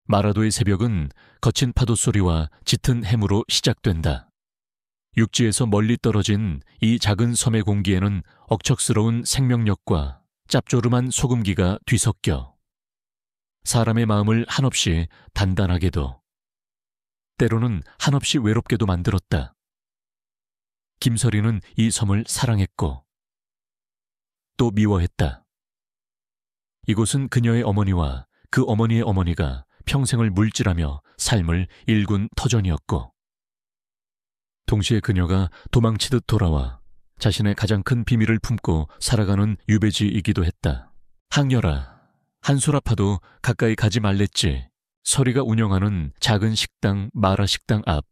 마라도의 새벽은 거친 파도 소리와 짙은 해무로 시작된다. 육지에서 멀리 떨어진 이 작은 섬의 공기에는 억척스러운 생명력과 짭조름한 소금기가 뒤섞여 사람의 마음을 한없이 단단하게도, 때로는 한없이 외롭게도 만들었다. 김설이는 이 섬을 사랑했고 또 미워했다. 이곳은 그녀의 어머니와 그 어머니의 어머니가 평생을 물질하며 삶을 일군 터전이었고, 동시에 그녀가 도망치듯 돌아와 자신의 가장 큰 비밀을 품고 살아가는 유배지이기도 했다. 항렬아, 한솔아파도 가까이 가지 말랬지. 설이가 운영하는 작은 식당 마라 식당 앞.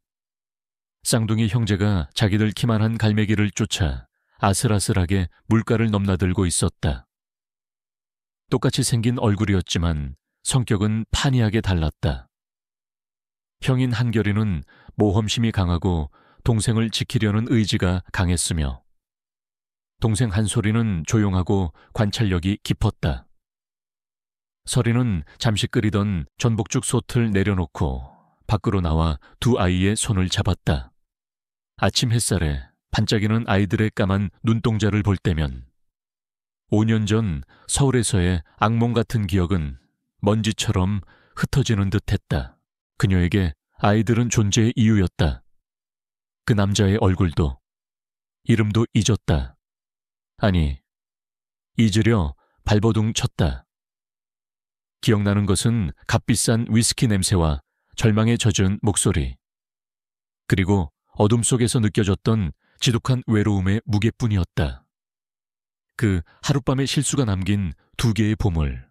쌍둥이 형제가 자기들 키만한 갈매기를 쫓아 아슬아슬하게 물가를 넘나들고 있었다. 똑같이 생긴 얼굴이었지만 성격은 판이하게 달랐다. 형인 한결이는 모험심이 강하고 동생을 지키려는 의지가 강했으며, 동생 한솔이는 조용하고 관찰력이 깊었다. 설이는 잠시 끓이던 전복죽 솥을 내려놓고 밖으로 나와 두 아이의 손을 잡았다. 아침 햇살에 반짝이는 아이들의 까만 눈동자를 볼 때면 5년 전 서울에서의 악몽 같은 기억은 먼지처럼 흩어지는 듯했다. 그녀에게 아이들은 존재의 이유였다. 그 남자의 얼굴도, 이름도 잊었다. 아니, 잊으려 발버둥 쳤다. 기억나는 것은 값비싼 위스키 냄새와 절망에 젖은 목소리, 그리고 어둠 속에서 느껴졌던 지독한 외로움의 무게뿐이었다. 그 하룻밤의 실수가 남긴 두 개의 보물.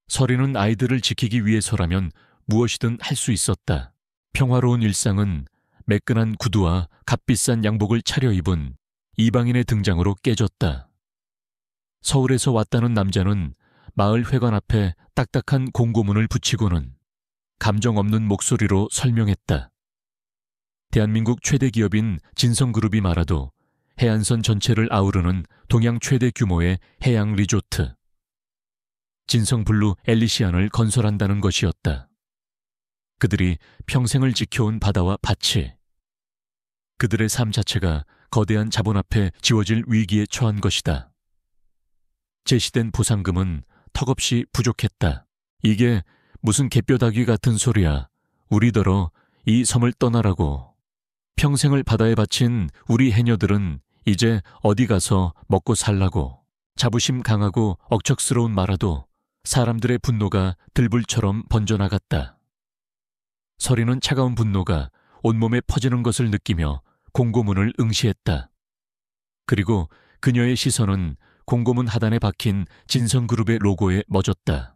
설이는 아이들을 지키기 위해서라면 무엇이든 할 수 있었다. 평화로운 일상은 매끈한 구두와 값비싼 양복을 차려입은 이방인의 등장으로 깨졌다. 서울에서 왔다는 남자는 마을 회관 앞에 딱딱한 공고문을 붙이고는 감정 없는 목소리로 설명했다. 대한민국 최대 기업인 진성그룹이 말아도 해안선 전체를 아우르는 동양 최대 규모의 해양 리조트, 진성블루 엘리시안을 건설한다는 것이었다. 그들이 평생을 지켜온 바다와 밭이, 그들의 삶 자체가 거대한 자본 앞에 지워질 위기에 처한 것이다. 제시된 보상금은 턱없이 부족했다. 이게 무슨 개뼈다귀 같은 소리야. 우리더러 이 섬을 떠나라고. 평생을 바다에 바친 우리 해녀들은 이제 어디 가서 먹고 살라고. 자부심 강하고 억척스러운 마라도 사람들의 분노가 들불처럼 번져나갔다. 설이는 차가운 분노가 온몸에 퍼지는 것을 느끼며 공고문을 응시했다. 그리고 그녀의 시선은 공고문 하단에 박힌 진성그룹의 로고에 멎었다.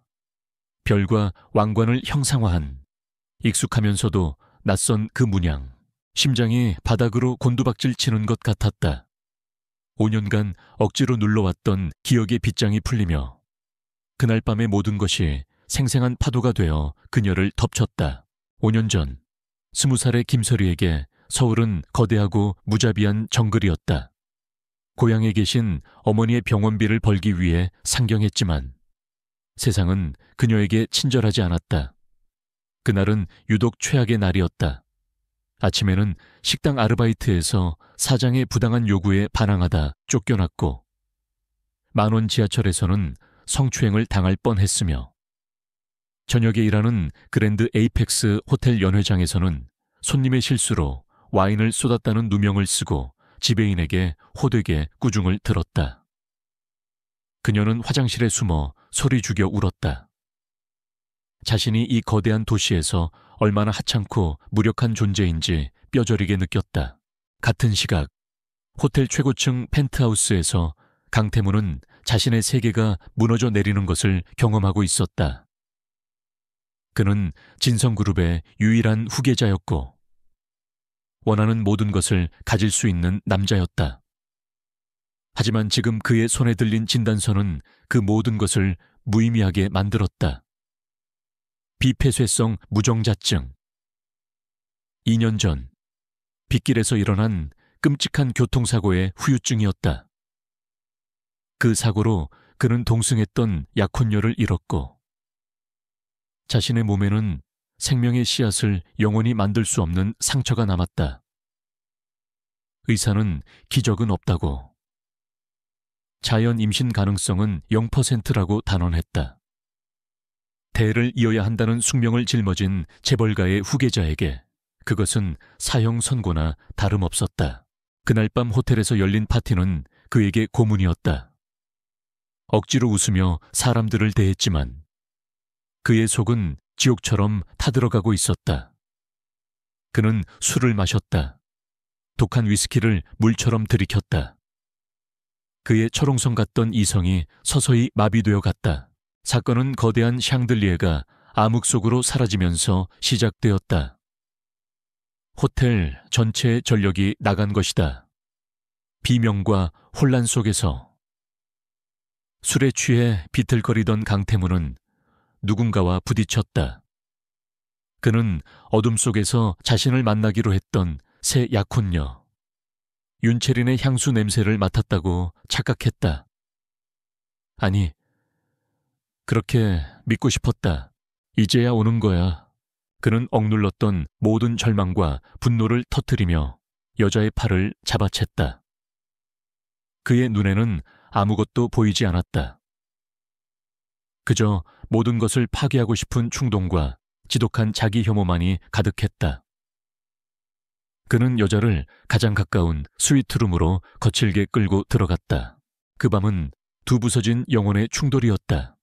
별과 왕관을 형상화한 익숙하면서도 낯선 그 문양. 심장이 바닥으로 곤두박질 치는 것 같았다. 5년간 억지로 눌러왔던 기억의 빗장이 풀리며 그날 밤의 모든 것이 생생한 파도가 되어 그녀를 덮쳤다. 5년 전 20살의 김설이에게 서울은 거대하고 무자비한 정글이었다. 고향에 계신 어머니의 병원비를 벌기 위해 상경했지만 세상은 그녀에게 친절하지 않았다. 그날은 유독 최악의 날이었다. 아침에는 식당 아르바이트에서 사장의 부당한 요구에 반항하다 쫓겨났고, 만원 지하철에서는 성추행을 당할 뻔했으며, 저녁에 일하는 그랜드 에이펙스 호텔 연회장에서는 손님의 실수로 와인을 쏟았다는 누명을 쓰고 지배인에게 호되게 꾸중을 들었다. 그녀는 화장실에 숨어 소리 죽여 울었다. 자신이 이 거대한 도시에서 얼마나 하찮고 무력한 존재인지 뼈저리게 느꼈다. 같은 시각 호텔 최고층 펜트하우스에서 강태무는 자신의 세계가 무너져 내리는 것을 경험하고 있었다. 그는 진성그룹의 유일한 후계자였고 원하는 모든 것을 가질 수 있는 남자였다. 하지만 지금 그의 손에 들린 진단서는 그 모든 것을 무의미하게 만들었다. 비폐쇄성 무정자증. 2년 전 빗길에서 일어난 끔찍한 교통사고의 후유증이었다. 그 사고로 그는 동승했던 약혼녀를 잃었고 자신의 몸에는 생명의 씨앗을 영원히 만들 수 없는 상처가 남았다. 의사는 기적은 없다고. 자연 임신 가능성은 0%라고 단언했다. 대를 이어야 한다는 숙명을 짊어진 재벌가의 후계자에게 그것은 사형 선고나 다름없었다. 그날 밤 호텔에서 열린 파티는 그에게 고문이었다. 억지로 웃으며 사람들을 대했지만 그의 속은 지옥처럼 타들어가고 있었다. 그는 술을 마셨다. 독한 위스키를 물처럼 들이켰다. 그의 철옹성 같던 이성이 서서히 마비되어 갔다. 사건은 거대한 샹들리에가 암흑 속으로 사라지면서 시작되었다. 호텔 전체의 전력이 나간 것이다. 비명과 혼란 속에서 술에 취해 비틀거리던 강태무는 누군가와 부딪혔다. 그는 어둠 속에서 자신을 만나기로 했던 새 약혼녀 윤채린의 향수 냄새를 맡았다고 착각했다. 아니, 그렇게 믿고 싶었다. 이제야 오는 거야. 그는 억눌렀던 모든 절망과 분노를 터뜨리며 여자의 팔을 잡아챘다. 그의 눈에는 아무것도 보이지 않았다. 그저 모든 것을 파괴하고 싶은 충동과 지독한 자기 혐오만이 가득했다. 그는 여자를 가장 가까운 스위트룸으로 거칠게 끌고 들어갔다. 그 밤은 두 부서진 영혼의 충돌이었다.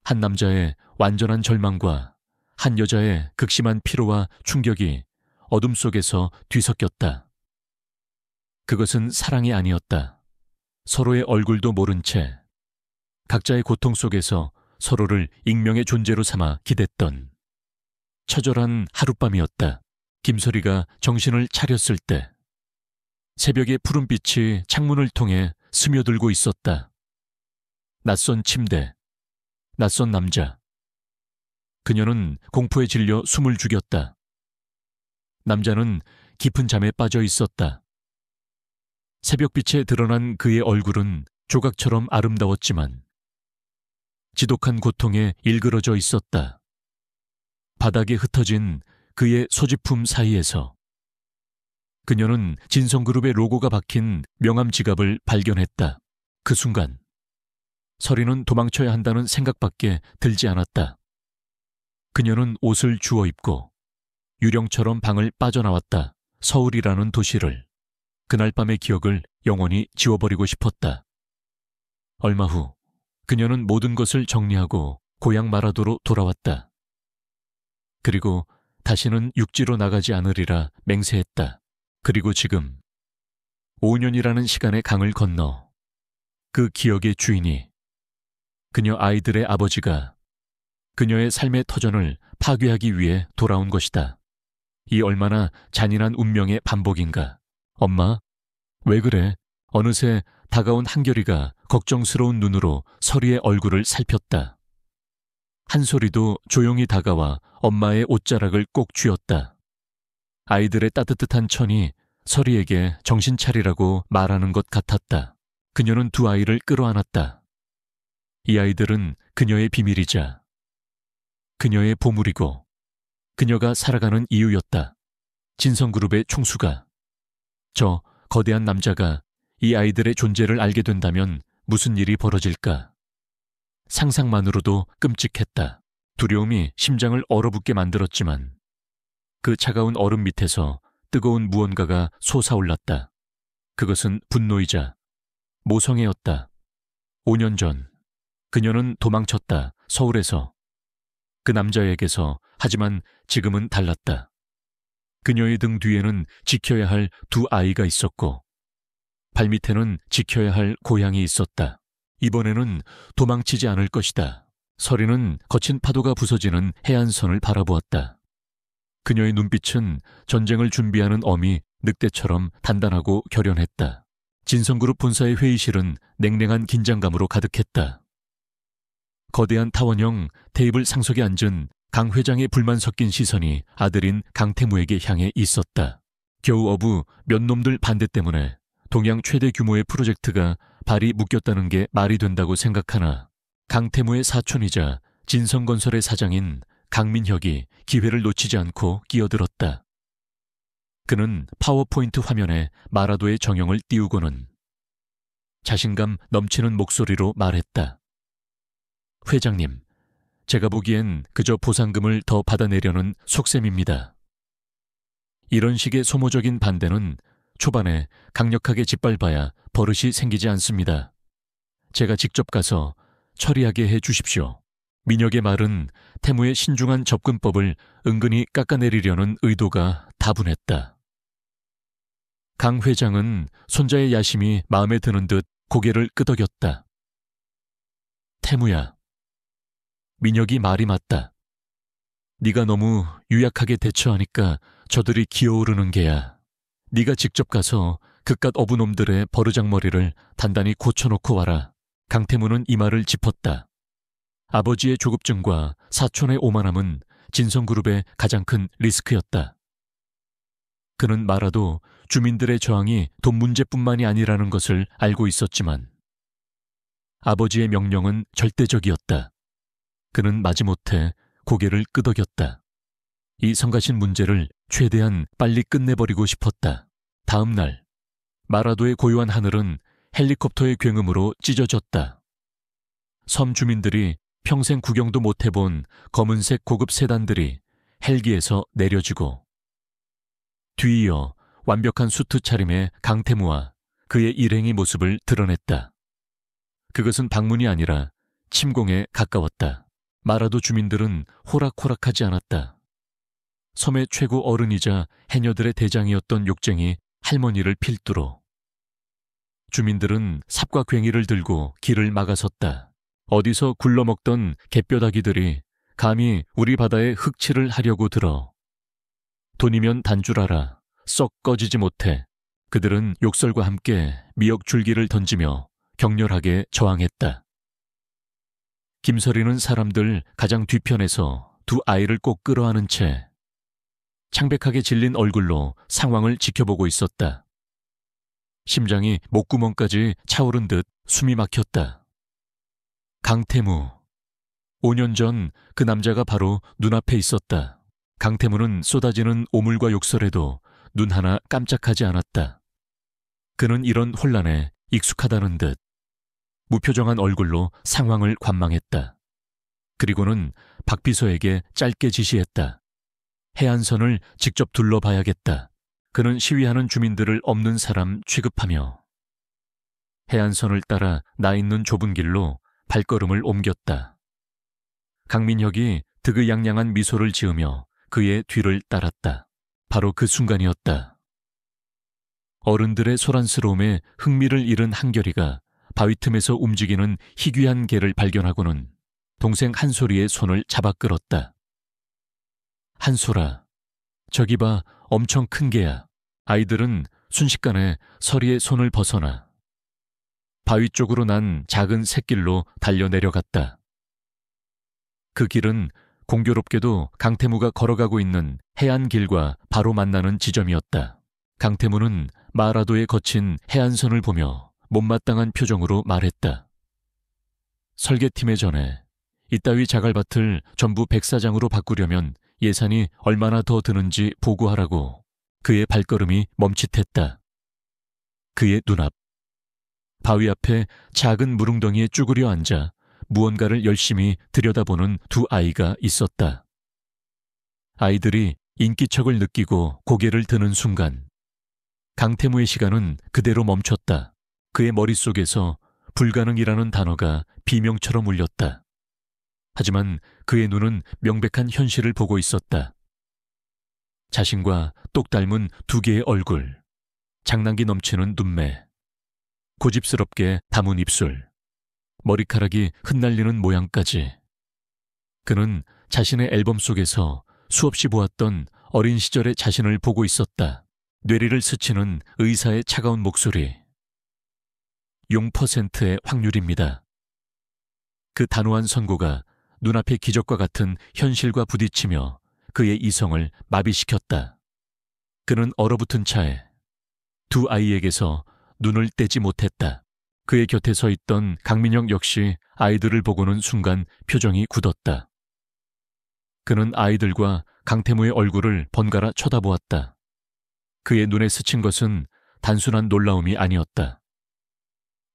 한 남자의 완전한 절망과 한 여자의 극심한 피로와 충격이 어둠 속에서 뒤섞였다. 그것은 사랑이 아니었다. 서로의 얼굴도 모른 채 각자의 고통 속에서 서로를 익명의 존재로 삼아 기댔던 처절한 하룻밤이었다. 김소리가 정신을 차렸을 때 새벽의 푸른빛이 창문을 통해 스며들고 있었다. 낯선 침대, 낯선 남자. 그녀는 공포에 질려 숨을 죽였다. 남자는 깊은 잠에 빠져 있었다. 새벽빛에 드러난 그의 얼굴은 조각처럼 아름다웠지만 지독한 고통에 일그러져 있었다. 바닥에 흩어진 그의 소지품 사이에서 그녀는 진성그룹의 로고가 박힌 명함 지갑을 발견했다. 그 순간 서리는 도망쳐야 한다는 생각밖에 들지 않았다. 그녀는 옷을 주워 입고 유령처럼 방을 빠져나왔다. 서울이라는 도시를, 그날 밤의 기억을 영원히 지워버리고 싶었다. 얼마 후 그녀는 모든 것을 정리하고 고향 마라도로 돌아왔다. 그리고 다시는 육지로 나가지 않으리라 맹세했다. 그리고 지금 5년이라는 시간의 강을 건너 그 기억의 주인이, 그녀 아이들의 아버지가 그녀의 삶의 터전을 파괴하기 위해 돌아온 것이다. 이 얼마나 잔인한 운명의 반복인가. 엄마, 왜 그래? 어느새 다가온 한결이가 걱정스러운 눈으로 서리의 얼굴을 살폈다. 한소리도 조용히 다가와 엄마의 옷자락을 꼭 쥐었다. 아이들의 따뜻한 천이 서리에게 정신 차리라고 말하는 것 같았다. 그녀는 두 아이를 끌어안았다. 이 아이들은 그녀의 비밀이자 그녀의 보물이고 그녀가 살아가는 이유였다. 진성그룹의 총수가, 저 거대한 남자가 이 아이들의 존재를 알게 된다면 무슨 일이 벌어질까? 상상만으로도 끔찍했다. 두려움이 심장을 얼어붙게 만들었지만 그 차가운 얼음 밑에서 뜨거운 무언가가 솟아올랐다. 그것은 분노이자 모성애였다. 5년 전 그녀는 도망쳤다. 서울에서. 그 남자에게서. 하지만 지금은 달랐다. 그녀의 등 뒤에는 지켜야 할 두 아이가 있었고 발밑에는 지켜야 할 고향이 있었다. 이번에는 도망치지 않을 것이다. 서리는 거친 파도가 부서지는 해안선을 바라보았다. 그녀의 눈빛은 전쟁을 준비하는 어미 늑대처럼 단단하고 결연했다. 진성그룹 본사의 회의실은 냉랭한 긴장감으로 가득했다. 거대한 타원형 테이블 상석에 앉은 강 회장의 불만 섞인 시선이 아들인 강태무에게 향해 있었다. 겨우 어부 몇 놈들 반대 때문에 동양 최대 규모의 프로젝트가 발이 묶였다는 게 말이 된다고 생각하나 강태무의 사촌이자 진성건설의 사장인 강민혁이 기회를 놓치지 않고 끼어들었다. 그는 파워포인트 화면에 마라도의 정형을 띄우고는 자신감 넘치는 목소리로 말했다. 회장님, 제가 보기엔 그저 보상금을 더 받아내려는 속셈입니다. 이런 식의 소모적인 반대는 초반에 강력하게 짓밟아야 버릇이 생기지 않습니다. 제가 직접 가서 처리하게 해 주십시오. 민혁의 말은 태무의 신중한 접근법을 은근히 깎아내리려는 의도가 다분했다. 강 회장은 손자의 야심이 마음에 드는 듯 고개를 끄덕였다. 태무야, 민혁이 말이 맞다. 네가 너무 유약하게 대처하니까 저들이 기어오르는 게야. 네가 직접 가서 그깟 어부놈들의 버르장머리를 단단히 고쳐놓고 와라. 강태무는 이 말을 짚었다. 아버지의 조급증과 사촌의 오만함은 진성그룹의 가장 큰 리스크였다. 그는 말아도 주민들의 저항이 돈 문제뿐만이 아니라는 것을 알고 있었지만 아버지의 명령은 절대적이었다. 그는 마지못해 고개를 끄덕였다. 이 성가신 문제를 최대한 빨리 끝내버리고 싶었다. 다음 날 마라도의 고요한 하늘은 헬리콥터의 굉음으로 찢어졌다. 섬 주민들이 평생 구경도 못 해본 검은색 고급 세단들이 헬기에서 내려지고 뒤이어 완벽한 수트 차림의 강태무와 그의 일행의 모습을 드러냈다. 그것은 방문이 아니라 침공에 가까웠다. 마라도 주민들은 호락호락하지 않았다. 섬의 최고 어른이자 해녀들의 대장이었던 욕쟁이 할머니를 필두로 주민들은 삽과 괭이를 들고 길을 막아섰다. 어디서 굴러먹던 갯뼈다귀들이 감히 우리 바다에 흑칠을 하려고 들어. 돈이면 단줄 알아. 썩 꺼지지 못해. 그들은 욕설과 함께 미역 줄기를 던지며 격렬하게 저항했다. 김서리는 사람들 가장 뒤편에서 두 아이를 꼭 끌어안은 채 창백하게 질린 얼굴로 상황을 지켜보고 있었다. 심장이 목구멍까지 차오른 듯 숨이 막혔다. 강태무. 5년 전 그 남자가 바로 눈앞에 있었다. 강태무는 쏟아지는 오물과 욕설에도 눈 하나 깜짝하지 않았다. 그는 이런 혼란에 익숙하다는 듯 무표정한 얼굴로 상황을 관망했다. 그리고는 박비서에게 짧게 지시했다. 해안선을 직접 둘러봐야겠다. 그는 시위하는 주민들을 없는 사람 취급하며 해안선을 따라 나 있는 좁은 길로 발걸음을 옮겼다. 강민혁이 득의양양한 미소를 지으며 그의 뒤를 따랐다. 바로 그 순간이었다. 어른들의 소란스러움에 흥미를 잃은 한결이가 바위 틈에서 움직이는 희귀한 개를 발견하고는 동생 한솔이의 손을 잡아 끌었다. 한솔아, 저기 봐, 엄청 큰 개야. 아이들은 순식간에 서리의 손을 벗어나 바위 쪽으로 난 작은 샛길로 달려 내려갔다. 그 길은 공교롭게도 강태무가 걸어가고 있는 해안길과 바로 만나는 지점이었다. 강태무는 마라도에 거친 해안선을 보며 못마땅한 표정으로 말했다. 설계팀에 전해 이따위 자갈밭을 전부 백사장으로 바꾸려면 예산이 얼마나 더 드는지 보고하라고. 그의 발걸음이 멈칫했다. 그의 눈앞. 바위 앞에 작은 무릉덩이에 쭈그려 앉아 무언가를 열심히 들여다보는 두 아이가 있었다. 아이들이 인기척을 느끼고 고개를 드는 순간 강태무의 시간은 그대로 멈췄다. 그의 머릿속에서 불가능이라는 단어가 비명처럼 울렸다. 하지만 그의 눈은 명백한 현실을 보고 있었다. 자신과 똑 닮은 두 개의 얼굴, 장난기 넘치는 눈매, 고집스럽게 담은 입술, 머리카락이 흩날리는 모양까지. 그는 자신의 앨범 속에서 수없이 보았던 어린 시절의 자신을 보고 있었다. 뇌리를 스치는 의사의 차가운 목소리. 0%의 확률입니다. 그 단호한 선고가 눈앞의 기적과 같은 현실과 부딪히며 그의 이성을 마비시켰다. 그는 얼어붙은 차에 두 아이에게서 눈을 떼지 못했다. 그의 곁에 서 있던 강민혁 역시 아이들을 보고는 순간 표정이 굳었다. 그는 아이들과 강태무의 얼굴을 번갈아 쳐다보았다. 그의 눈에 스친 것은 단순한 놀라움이 아니었다.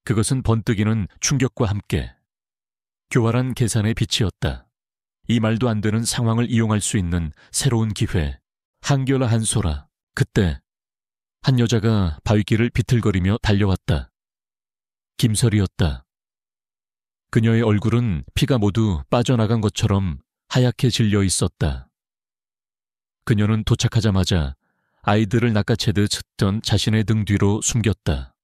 그것은 번뜩이는 충격과 함께 교활한 계산의 빛이었다. 이 말도 안 되는 상황을 이용할 수 있는 새로운 기회. 한결아 한소라. 그때 한 여자가 바위길을 비틀거리며 달려왔다. 김설이었다. 그녀의 얼굴은 피가 모두 빠져나간 것처럼 하얗게 질려 있었다. 그녀는 도착하자마자 아이들을 낚아채듯 쳤던 자신의 등 뒤로 숨겼다.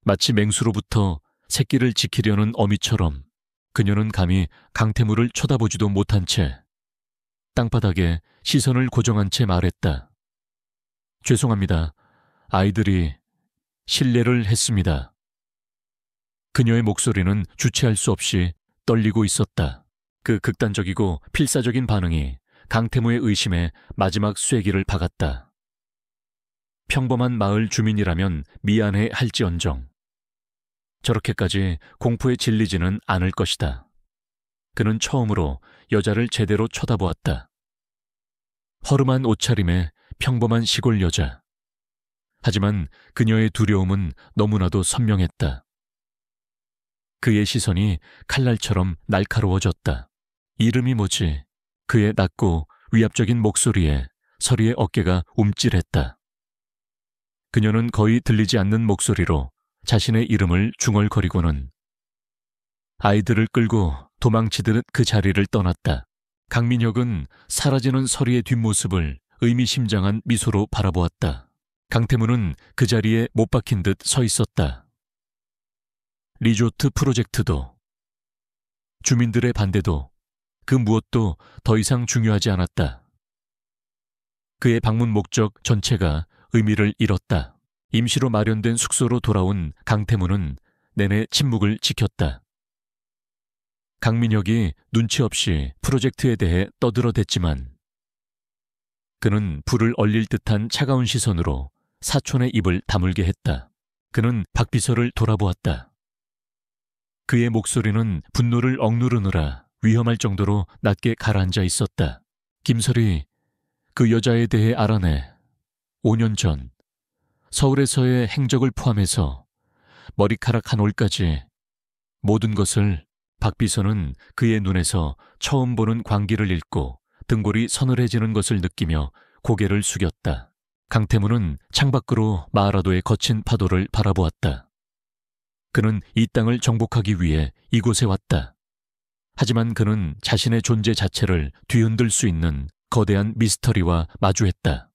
마치 맹수로부터 새끼를 지키려는 어미처럼 그녀는 감히 강태무를 쳐다보지도 못한 채 땅바닥에 시선을 고정한 채 말했다. 죄송합니다. 아이들이 실례를 했습니다. 그녀의 목소리는 주체할 수 없이 떨리고 있었다. 그 극단적이고 필사적인 반응이 강태무의 의심에 마지막 쐐기를 박았다. 평범한 마을 주민이라면 미안해 할지언정 저렇게까지 공포에 질리지는 않을 것이다. 그는 처음으로 여자를 제대로 쳐다보았다. 허름한 옷차림의 평범한 시골 여자. 하지만 그녀의 두려움은 너무나도 선명했다. 그의 시선이 칼날처럼 날카로워졌다. 이름이 뭐지? 그의 낮고 위압적인 목소리에 서리의 어깨가 움찔했다. 그녀는 거의 들리지 않는 목소리로 자신의 이름을 중얼거리고는 아이들을 끌고 도망치듯 그 자리를 떠났다. 강민혁은 사라지는 서리의 뒷모습을 의미심장한 미소로 바라보았다. 강태무는 그 자리에 못 박힌 듯 서 있었다. 리조트 프로젝트도, 주민들의 반대도, 그 무엇도 더 이상 중요하지 않았다. 그의 방문 목적 전체가 의미를 잃었다. 임시로 마련된 숙소로 돌아온 강태무는 내내 침묵을 지켰다. 강민혁이 눈치 없이 프로젝트에 대해 떠들어댔지만 그는 불을 얼릴 듯한 차가운 시선으로 사촌의 입을 다물게 했다. 그는 박비서를 돌아보았다. 그의 목소리는 분노를 억누르느라 위험할 정도로 낮게 가라앉아 있었다. 김설이 그 여자에 대해 알아내 5년 전 서울에서의 행적을 포함해서 머리카락 한 올까지 모든 것을 박 비서는 그의 눈에서 처음 보는 광기를 읽고 등골이 서늘해지는 것을 느끼며 고개를 숙였다. 강태무는 창밖으로 마라도의 거친 파도를 바라보았다. 그는 이 땅을 정복하기 위해 이곳에 왔다. 하지만 그는 자신의 존재 자체를 뒤흔들 수 있는 거대한 미스터리와 마주했다.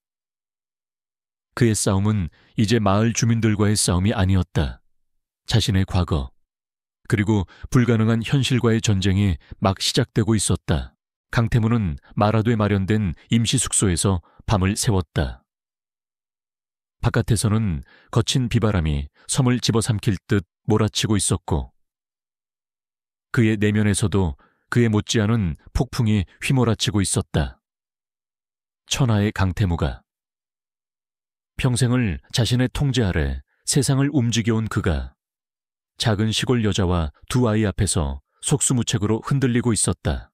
그의 싸움은 이제 마을 주민들과의 싸움이 아니었다. 자신의 과거, 그리고 불가능한 현실과의 전쟁이 막 시작되고 있었다. 강태무는 마라도에 마련된 임시 숙소에서 밤을 새웠다. 바깥에서는 거친 비바람이 섬을 집어삼킬 듯 몰아치고 있었고 그의 내면에서도 그에 못지않은 폭풍이 휘몰아치고 있었다. 천하의 강태무가 평생을 자신의 통제 아래 세상을 움직여온 그가 작은 시골 여자와 두 아이 앞에서 속수무책으로 흔들리고 있었다.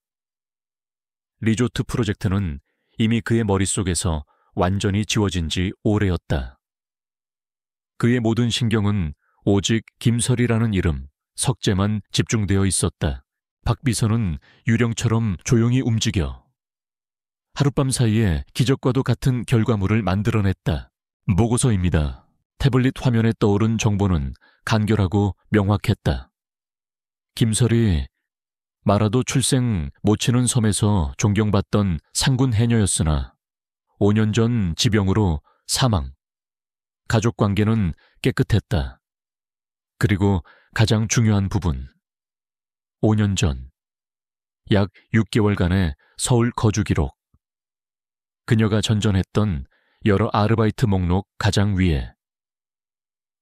리조트 프로젝트는 이미 그의 머릿속에서 완전히 지워진 지 오래였다. 그의 모든 신경은 오직 김설이라는 이름, 석재만 집중되어 있었다. 박 비서는 유령처럼 조용히 움직여 하룻밤 사이에 기적과도 같은 결과물을 만들어냈다. 보고서입니다. 태블릿 화면에 떠오른 정보는 간결하고 명확했다. 김설이 마라도 출생 모치는 섬에서 존경받던 상군 해녀였으나 5년 전 지병으로 사망. 가족 관계는 깨끗했다. 그리고 가장 중요한 부분. 5년 전, 약 6개월간의 서울 거주 기록. 그녀가 전전했던 여러 아르바이트 목록 가장 위에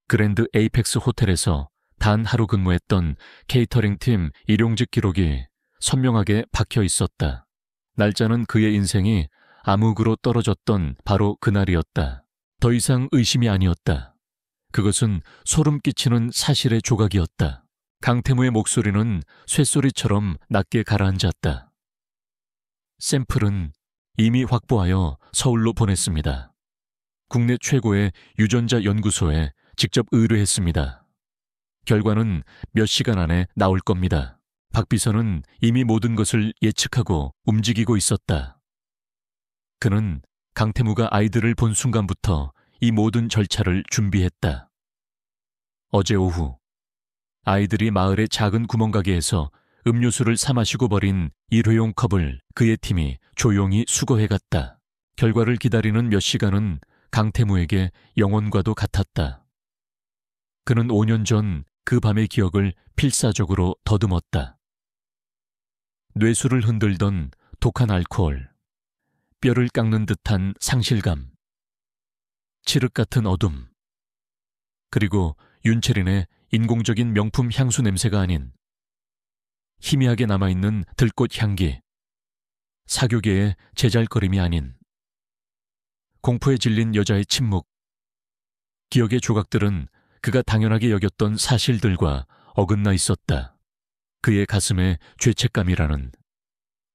그랜드 에이펙스 호텔에서 단 하루 근무했던 케이터링팀 일용직 기록이 선명하게 박혀 있었다. 날짜는 그의 인생이 암흑으로 떨어졌던 바로 그날이었다. 더 이상 의심이 아니었다. 그것은 소름 끼치는 사실의 조각이었다. 강태무의 목소리는 쇠소리처럼 낮게 가라앉았다. 샘플은 이미 확보하여 서울로 보냈습니다. 국내 최고의 유전자 연구소에 직접 의뢰했습니다. 결과는 몇 시간 안에 나올 겁니다. 박 비서는 이미 모든 것을 예측하고 움직이고 있었다. 그는 강태무가 아이들을 본 순간부터 이 모든 절차를 준비했다. 어제 오후 아이들이 마을의 작은 구멍가게에서 음료수를 사 마시고 버린 일회용 컵을 그의 팀이 조용히 수거해갔다. 결과를 기다리는 몇 시간은 강태무에게 영원과도 같았다. 그는 5년 전 그 밤의 기억을 필사적으로 더듬었다. 뇌수를 흔들던 독한 알코올, 뼈를 깎는 듯한 상실감, 칠흑 같은 어둠, 그리고 윤채린의 인공적인 명품 향수 냄새가 아닌 희미하게 남아있는 들꽃 향기, 사교계의 제잘거림이 아닌 공포에 질린 여자의 침묵, 기억의 조각들은 그가 당연하게 여겼던 사실들과 어긋나 있었다. 그의 가슴에 죄책감이라는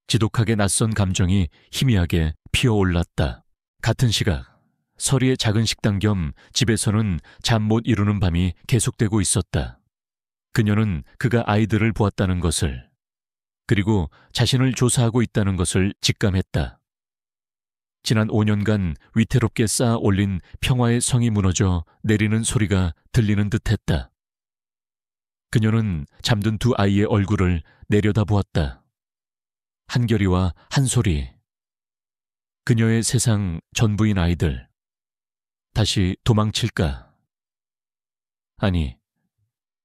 지독하게 낯선 감정이 희미하게 피어올랐다. 같은 시각 서리의 작은 식당 겸 집에서는 잠 못 이루는 밤이 계속되고 있었다. 그녀는 그가 아이들을 보았다는 것을, 그리고 자신을 조사하고 있다는 것을 직감했다. 지난 5년간 위태롭게 쌓아 올린 평화의 성이 무너져 내리는 소리가 들리는 듯했다. 그녀는 잠든 두 아이의 얼굴을 내려다보았다. 한결이와 한솔이, 그녀의 세상 전부인 아이들. 다시 도망칠까? 아니,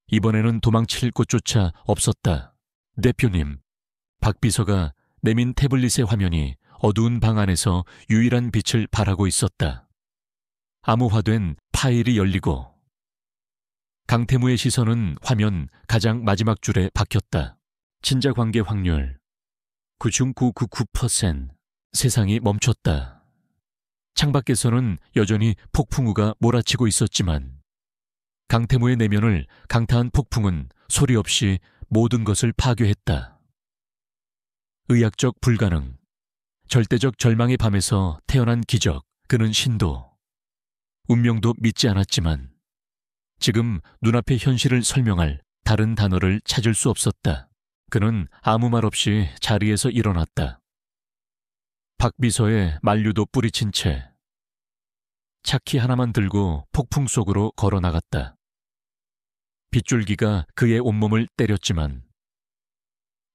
이번에는 도망칠 곳조차 없었다. 대표님, 박 비서가 내민 태블릿의 화면이 어두운 방 안에서 유일한 빛을 발하고 있었다. 암호화된 파일이 열리고 강태무의 시선은 화면 가장 마지막 줄에 박혔다. 친자 관계 확률 9.999%. 세상이 멈췄다. 창밖에서는 여전히 폭풍우가 몰아치고 있었지만 강태무의 내면을 강타한 폭풍은 소리 없이 모든 것을 파괴했다. 의학적 불가능, 절대적 절망의 밤에서 태어난 기적, 그는 신도, 운명도 믿지 않았지만 지금 눈앞의 현실을 설명할 다른 단어를 찾을 수 없었다. 그는 아무 말 없이 자리에서 일어났다. 박 비서의 만류도 뿌리친 채 차키 하나만 들고 폭풍 속으로 걸어 나갔다. 빗줄기가 그의 온몸을 때렸지만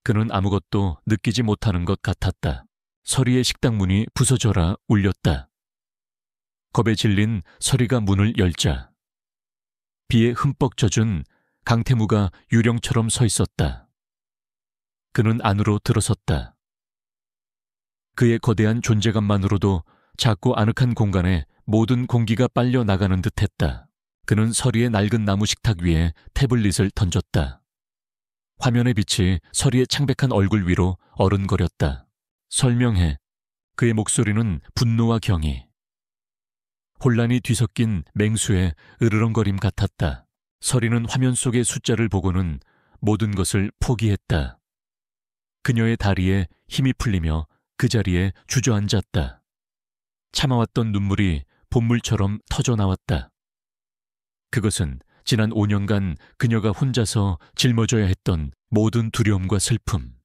그는 아무것도 느끼지 못하는 것 같았다. 서리의 식당 문이 부서져라 울렸다. 겁에 질린 서리가 문을 열자 비에 흠뻑 젖은 강태무가 유령처럼 서 있었다. 그는 안으로 들어섰다. 그의 거대한 존재감만으로도 작고 아늑한 공간에 모든 공기가 빨려 나가는 듯했다. 그는 서리의 낡은 나무 식탁 위에 태블릿을 던졌다. 화면의 빛이 서리의 창백한 얼굴 위로 어른거렸다. 설명해. 그의 목소리는 분노와 경의, 혼란이 뒤섞인 맹수의 으르렁거림 같았다. 서리는 화면 속의 숫자를 보고는 모든 것을 포기했다. 그녀의 다리에 힘이 풀리며 그 자리에 주저앉았다. 참아왔던 눈물이 본물처럼 터져나왔다. 그것은 지난 5년간 그녀가 혼자서 짊어져야 했던 모든 두려움과 슬픔,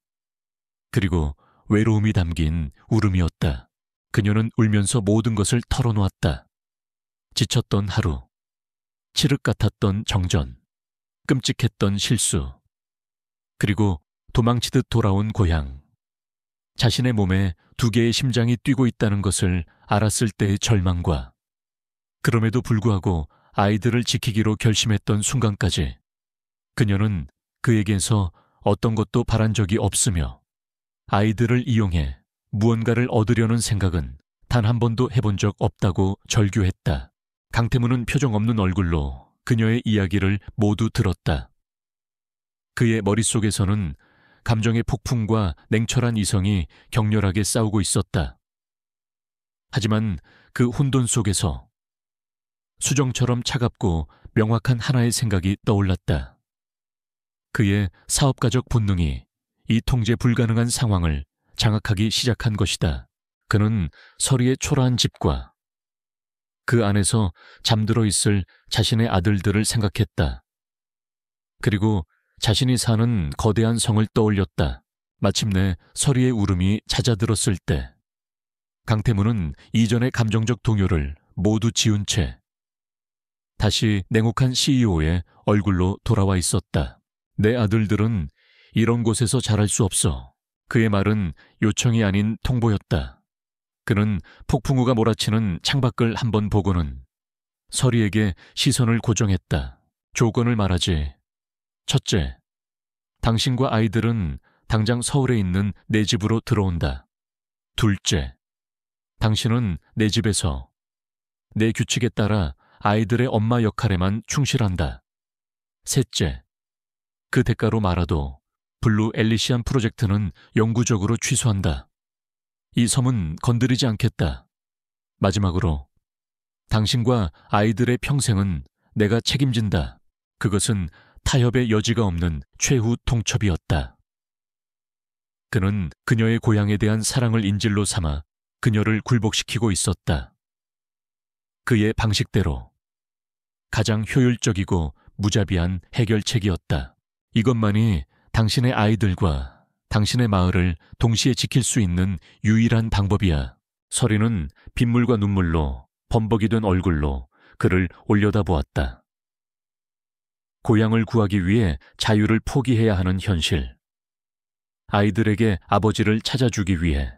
그리고 외로움이 담긴 울음이었다. 그녀는 울면서 모든 것을 털어놓았다. 지쳤던 하루, 칠흑 같았던 정전, 끔찍했던 실수, 그리고 도망치듯 돌아온 고향. 자신의 몸에 두 개의 심장이 뛰고 있다는 것을 알았을 때의 절망과 그럼에도 불구하고 아이들을 지키기로 결심했던 순간까지 그녀는 그에게서 어떤 것도 바란 적이 없으며 아이들을 이용해 무언가를 얻으려는 생각은 단 한 번도 해본 적 없다고 절규했다. 강태무는 표정 없는 얼굴로 그녀의 이야기를 모두 들었다. 그의 머릿속에서는 감정의 폭풍과 냉철한 이성이 격렬하게 싸우고 있었다. 하지만 그 혼돈 속에서 수정처럼 차갑고 명확한 하나의 생각이 떠올랐다. 그의 사업가적 본능이 이 통제 불가능한 상황을 장악하기 시작한 것이다. 그는 서리의 초라한 집과 그 안에서 잠들어 있을 자신의 아들들을 생각했다. 그리고 자신이 사는 거대한 성을 떠올렸다. 마침내 서리의 울음이 잦아들었을 때 강태무는 이전의 감정적 동요를 모두 지운 채 다시 냉혹한 CEO의 얼굴로 돌아와 있었다. 내 아들들은 이런 곳에서 자랄 수 없어. 그의 말은 요청이 아닌 통보였다. 그는 폭풍우가 몰아치는 창밖을 한번 보고는 서리에게 시선을 고정했다. 조건을 말하지. 첫째, 당신과 아이들은 당장 서울에 있는 내 집으로 들어온다. 둘째, 당신은 내 집에서 내 규칙에 따라 아이들의 엄마 역할에만 충실한다. 셋째, 그 대가로 말아도 블루 엘리시안 프로젝트는 영구적으로 취소한다. 이 섬은 건드리지 않겠다. 마지막으로 당신과 아이들의 평생은 내가 책임진다. 그것은 타협의 여지가 없는 최후 통첩이었다. 그는 그녀의 고향에 대한 사랑을 인질로 삼아 그녀를 굴복시키고 있었다. 그의 방식대로 가장 효율적이고 무자비한 해결책이었다. 이것만이 당신의 아이들과 당신의 마을을 동시에 지킬 수 있는 유일한 방법이야. 서리는 빗물과 눈물로 범벅이 된 얼굴로 그를 올려다보았다. 고향을 구하기 위해 자유를 포기해야 하는 현실. 아이들에게 아버지를 찾아주기 위해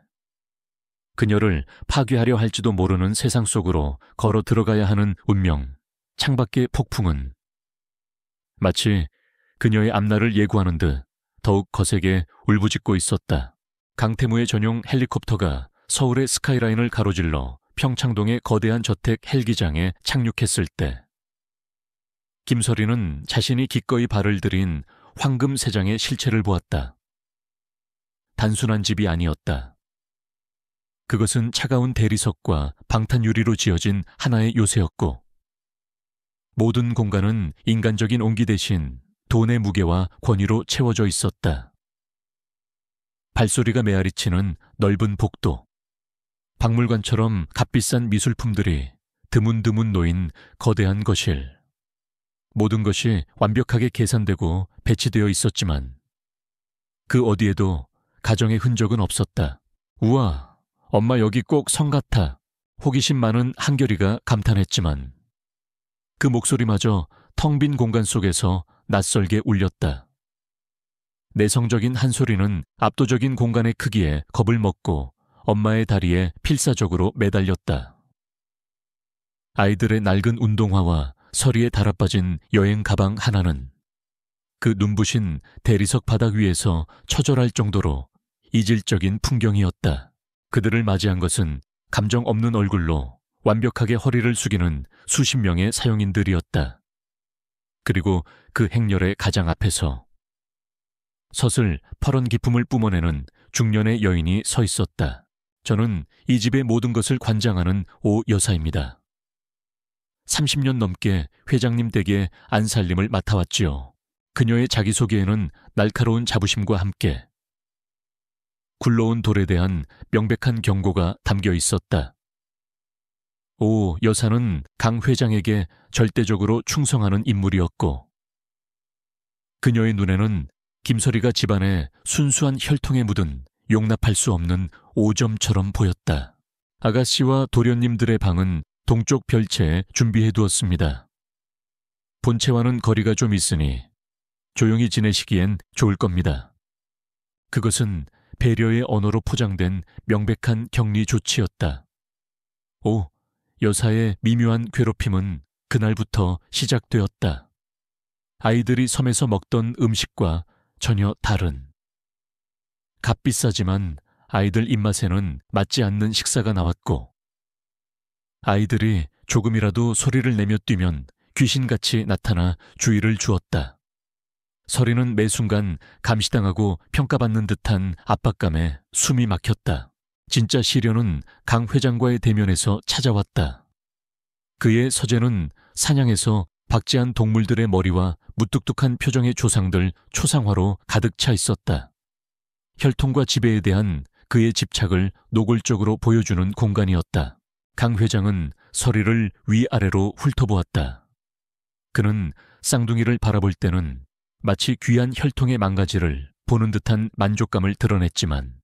그녀를 파괴하려 할지도 모르는 세상 속으로 걸어 들어가야 하는 운명. 창밖의 폭풍은 마치 그녀의 앞날을 예고하는 듯 더욱 거세게 울부짖고 있었다. 강태무의 전용 헬리콥터가 서울의 스카이라인을 가로질러 평창동의 거대한 저택 헬기장에 착륙했을 때 김서리는 자신이 기꺼이 발을 들인 황금 세장의 실체를 보았다. 단순한 집이 아니었다. 그것은 차가운 대리석과 방탄유리로 지어진 하나의 요새였고 모든 공간은 인간적인 온기 대신 돈의 무게와 권위로 채워져 있었다. 발소리가 메아리치는 넓은 복도, 박물관처럼 값비싼 미술품들이 드문드문 놓인 거대한 거실. 모든 것이 완벽하게 계산되고 배치되어 있었지만 그 어디에도 가정의 흔적은 없었다. 우와, 엄마 여기 꼭 성 같아. 호기심 많은 한결이가 감탄했지만 그 목소리마저 텅 빈 공간 속에서 낯설게 울렸다. 내성적인 한 소리는 압도적인 공간의 크기에 겁을 먹고 엄마의 다리에 필사적으로 매달렸다. 아이들의 낡은 운동화와 서리에 달아빠진 여행 가방 하나는 그 눈부신 대리석 바닥 위에서 처절할 정도로 이질적인 풍경이었다. 그들을 맞이한 것은 감정 없는 얼굴로 완벽하게 허리를 숙이는 수십 명의 사용인들이었다. 그리고 그 행렬의 가장 앞에서 서슬 퍼런 기품을 뿜어내는 중년의 여인이 서 있었다. 저는 이 집의 모든 것을 관장하는 오 여사입니다. 30년 넘게 회장님 댁의 안살림을 맡아왔지요. 그녀의 자기소개에는 날카로운 자부심과 함께 굴러온 돌에 대한 명백한 경고가 담겨 있었다. 오 여사는 강 회장에게 절대적으로 충성하는 인물이었고 그녀의 눈에는 김서리가 집안의 순수한 혈통에 묻은 용납할 수 없는 오점처럼 보였다. 아가씨와 도련님들의 방은 동쪽 별채에 준비해 두었습니다. 본체와는 거리가 좀 있으니 조용히 지내시기엔 좋을 겁니다. 그것은 배려의 언어로 포장된 명백한 격리 조치였다. 오, 여사의 미묘한 괴롭힘은 그날부터 시작되었다. 아이들이 섬에서 먹던 음식과 전혀 다른 값비싸지만 아이들 입맛에는 맞지 않는 식사가 나왔고 아이들이 조금이라도 소리를 내며 뛰면 귀신같이 나타나 주의를 주었다. 서리는 매 순간 감시당하고 평가받는 듯한 압박감에 숨이 막혔다. 진짜 시련은 강 회장과의 대면에서 찾아왔다. 그의 서재는 사냥에서 박제한 동물들의 머리와 무뚝뚝한 표정의 조상들 초상화로 가득 차 있었다. 혈통과 지배에 대한 그의 집착을 노골적으로 보여주는 공간이었다. 강 회장은 서리를 위아래로 훑어보았다. 그는 쌍둥이를 바라볼 때는 마치 귀한 혈통의 망가지를 보는 듯한 만족감을 드러냈지만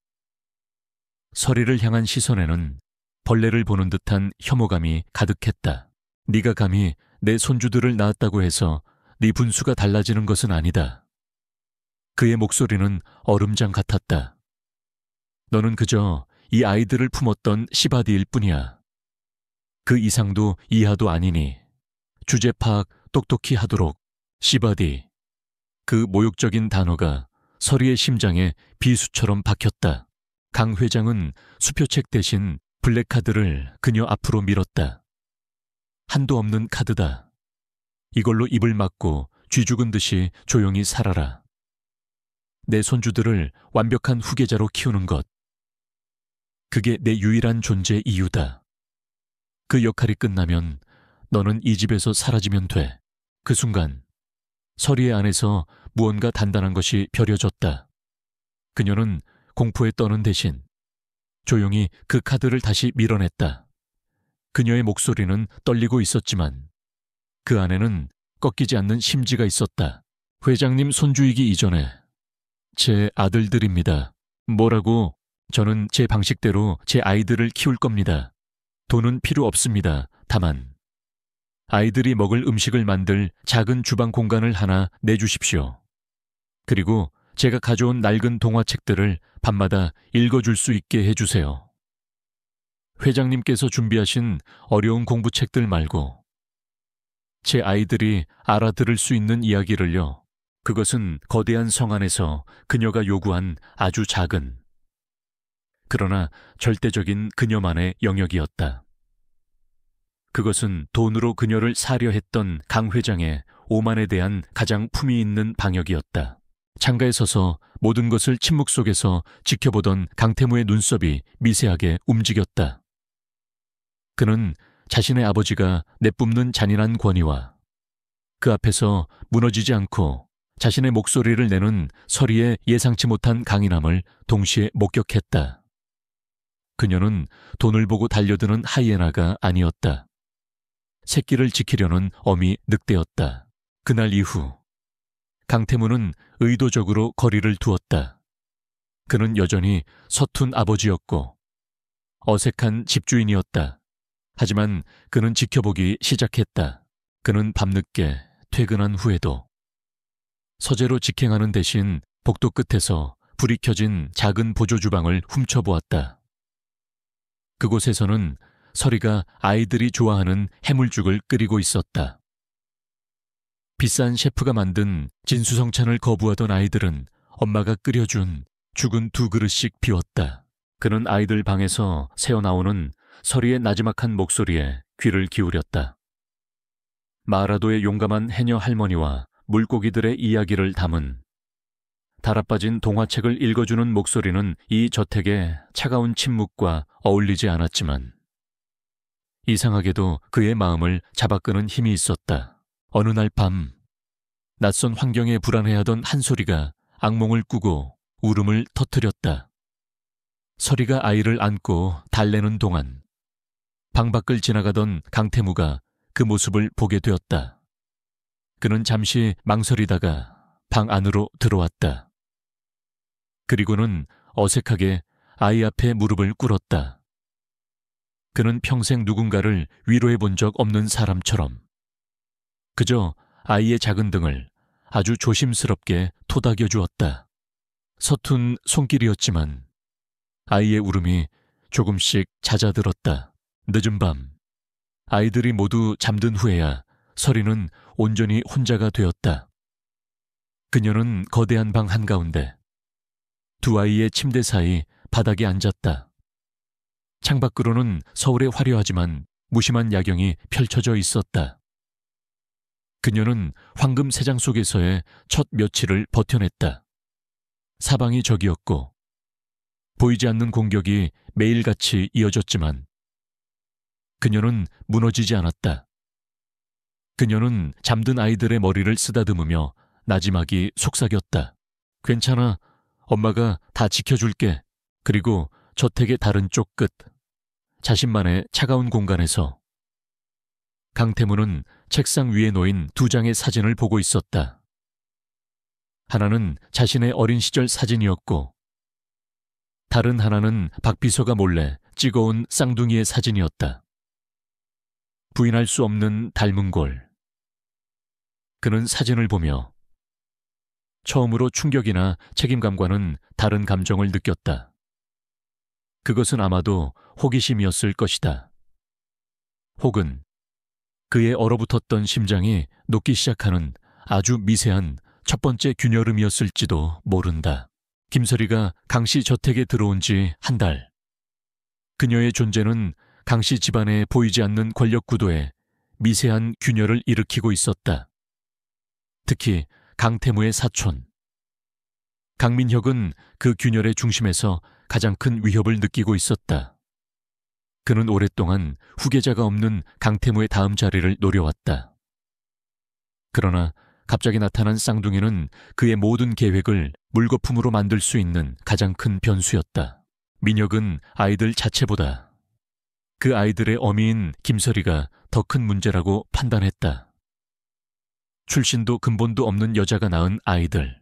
서리를 향한 시선에는 벌레를 보는 듯한 혐오감이 가득했다. 네가 감히 내 손주들을 낳았다고 해서 네 분수가 달라지는 것은 아니다. 그의 목소리는 얼음장 같았다. 너는 그저 이 아이들을 품었던 시바디일 뿐이야. 그 이상도 이하도 아니니 주제 파악 똑똑히 하도록. 시바디. 그 모욕적인 단어가 서리의 심장에 비수처럼 박혔다. 강 회장은 수표책 대신 블랙카드를 그녀 앞으로 밀었다. 한도 없는 카드다. 이걸로 입을 막고 쥐 죽은 듯이 조용히 살아라. 내 손주들을 완벽한 후계자로 키우는 것. 그게 내 유일한 존재 이유다. 그 역할이 끝나면 너는 이 집에서 사라지면 돼. 그 순간 서리의 안에서 무언가 단단한 것이 벼려졌다. 그녀는 공포에 떠는 대신 조용히 그 카드를 다시 밀어냈다. 그녀의 목소리는 떨리고 있었지만 그 안에는 꺾이지 않는 심지가 있었다. 회장님 손주이기 이전에 제 아들들입니다. 뭐라고? 저는 제 방식대로 제 아이들을 키울 겁니다. 돈은 필요 없습니다. 다만 아이들이 먹을 음식을 만들 작은 주방 공간을 하나 내주십시오. 그리고 제가 가져온 낡은 동화책들을 밤마다 읽어줄 수 있게 해주세요. 회장님께서 준비하신 어려운 공부책들 말고 제 아이들이 알아들을 수 있는 이야기를요. 그것은 거대한 성 안에서 그녀가 요구한 아주 작은 그러나 절대적인 그녀만의 영역이었다. 그것은 돈으로 그녀를 사려 했던 강 회장의 오만에 대한 가장 품위 있는 방역이었다. 창가에 서서 모든 것을 침묵 속에서 지켜보던 강태무의 눈썹이 미세하게 움직였다. 그는 자신의 아버지가 내뿜는 잔인한 권위와 그 앞에서 무너지지 않고 자신의 목소리를 내는 서리의 예상치 못한 강인함을 동시에 목격했다. 그녀는 돈을 보고 달려드는 하이에나가 아니었다. 새끼를 지키려는 어미 늑대였다. 그날 이후 강태무는 의도적으로 거리를 두었다. 그는 여전히 서툰 아버지였고 어색한 집주인이었다. 하지만 그는 지켜보기 시작했다. 그는 밤늦게 퇴근한 후에도 서재로 직행하는 대신 복도 끝에서 불이 켜진 작은 보조주방을 훔쳐보았다. 그곳에서는 서리가 아이들이 좋아하는 해물죽을 끓이고 있었다. 비싼 셰프가 만든 진수성찬을 거부하던 아이들은 엄마가 끓여준 죽은 2그릇씩 비웠다. 그는 아이들 방에서 새어나오는 서리의 나지막한 목소리에 귀를 기울였다. 마라도의 용감한 해녀 할머니와 물고기들의 이야기를 담은 달아빠진 동화책을 읽어주는 목소리는 이 저택의 차가운 침묵과 어울리지 않았지만 이상하게도 그의 마음을 잡아끄는 힘이 있었다. 어느 날 밤 낯선 환경에 불안해하던 한 소리가 악몽을 꾸고 울음을 터뜨렸다. 서리가 아이를 안고 달래는 동안 방 밖을 지나가던 강태무가 그 모습을 보게 되었다. 그는 잠시 망설이다가 방 안으로 들어왔다. 그리고는 어색하게 아이 앞에 무릎을 꿇었다. 그는 평생 누군가를 위로해 본 적 없는 사람처럼 그저 아이의 작은 등을 아주 조심스럽게 토닥여 주었다. 서툰 손길이었지만 아이의 울음이 조금씩 잦아들었다. 늦은 밤 아이들이 모두 잠든 후에야 서리는 온전히 혼자가 되었다. 그녀는 거대한 방 한가운데 두 아이의 침대 사이 바닥에 앉았다. 창밖으로는 서울의 화려하지만 무심한 야경이 펼쳐져 있었다. 그녀는 황금 세장 속에서의 첫 며칠을 버텨냈다. 사방이 적이었고 보이지 않는 공격이 매일같이 이어졌지만 그녀는 무너지지 않았다. 그녀는 잠든 아이들의 머리를 쓰다듬으며 나지막이 속삭였다. 괜찮아. 엄마가 다 지켜줄게. 그리고 저택의 다른 쪽 끝, 자신만의 차가운 공간에서 강태무는 책상 위에 놓인 두 장의 사진을 보고 있었다. 하나는 자신의 어린 시절 사진이었고 다른 하나는 박 비서가 몰래 찍어온 쌍둥이의 사진이었다. 부인할 수 없는 닮은 골. 그는 사진을 보며 처음으로 충격이나 책임감과는 다른 감정을 느꼈다. 그것은 아마도 호기심이었을 것이다. 혹은 그의 얼어붙었던 심장이 녹기 시작하는 아주 미세한 첫 번째 균열음이었을지도 모른다. 김설이가 강씨 저택에 들어온 지 한 달. 그녀의 존재는 강씨 집안에 보이지 않는 권력 구도에 미세한 균열을 일으키고 있었다. 특히 강태무의 사촌. 강민혁은 그 균열의 중심에서 가장 큰 위협을 느끼고 있었다. 그는 오랫동안 후계자가 없는 강태무의 다음 자리를 노려왔다. 그러나 갑자기 나타난 쌍둥이는 그의 모든 계획을 물거품으로 만들 수 있는 가장 큰 변수였다. 민혁은 아이들 자체보다 그 아이들의 어미인 김설이가 더 큰 문제라고 판단했다. 출신도 근본도 없는 여자가 낳은 아이들.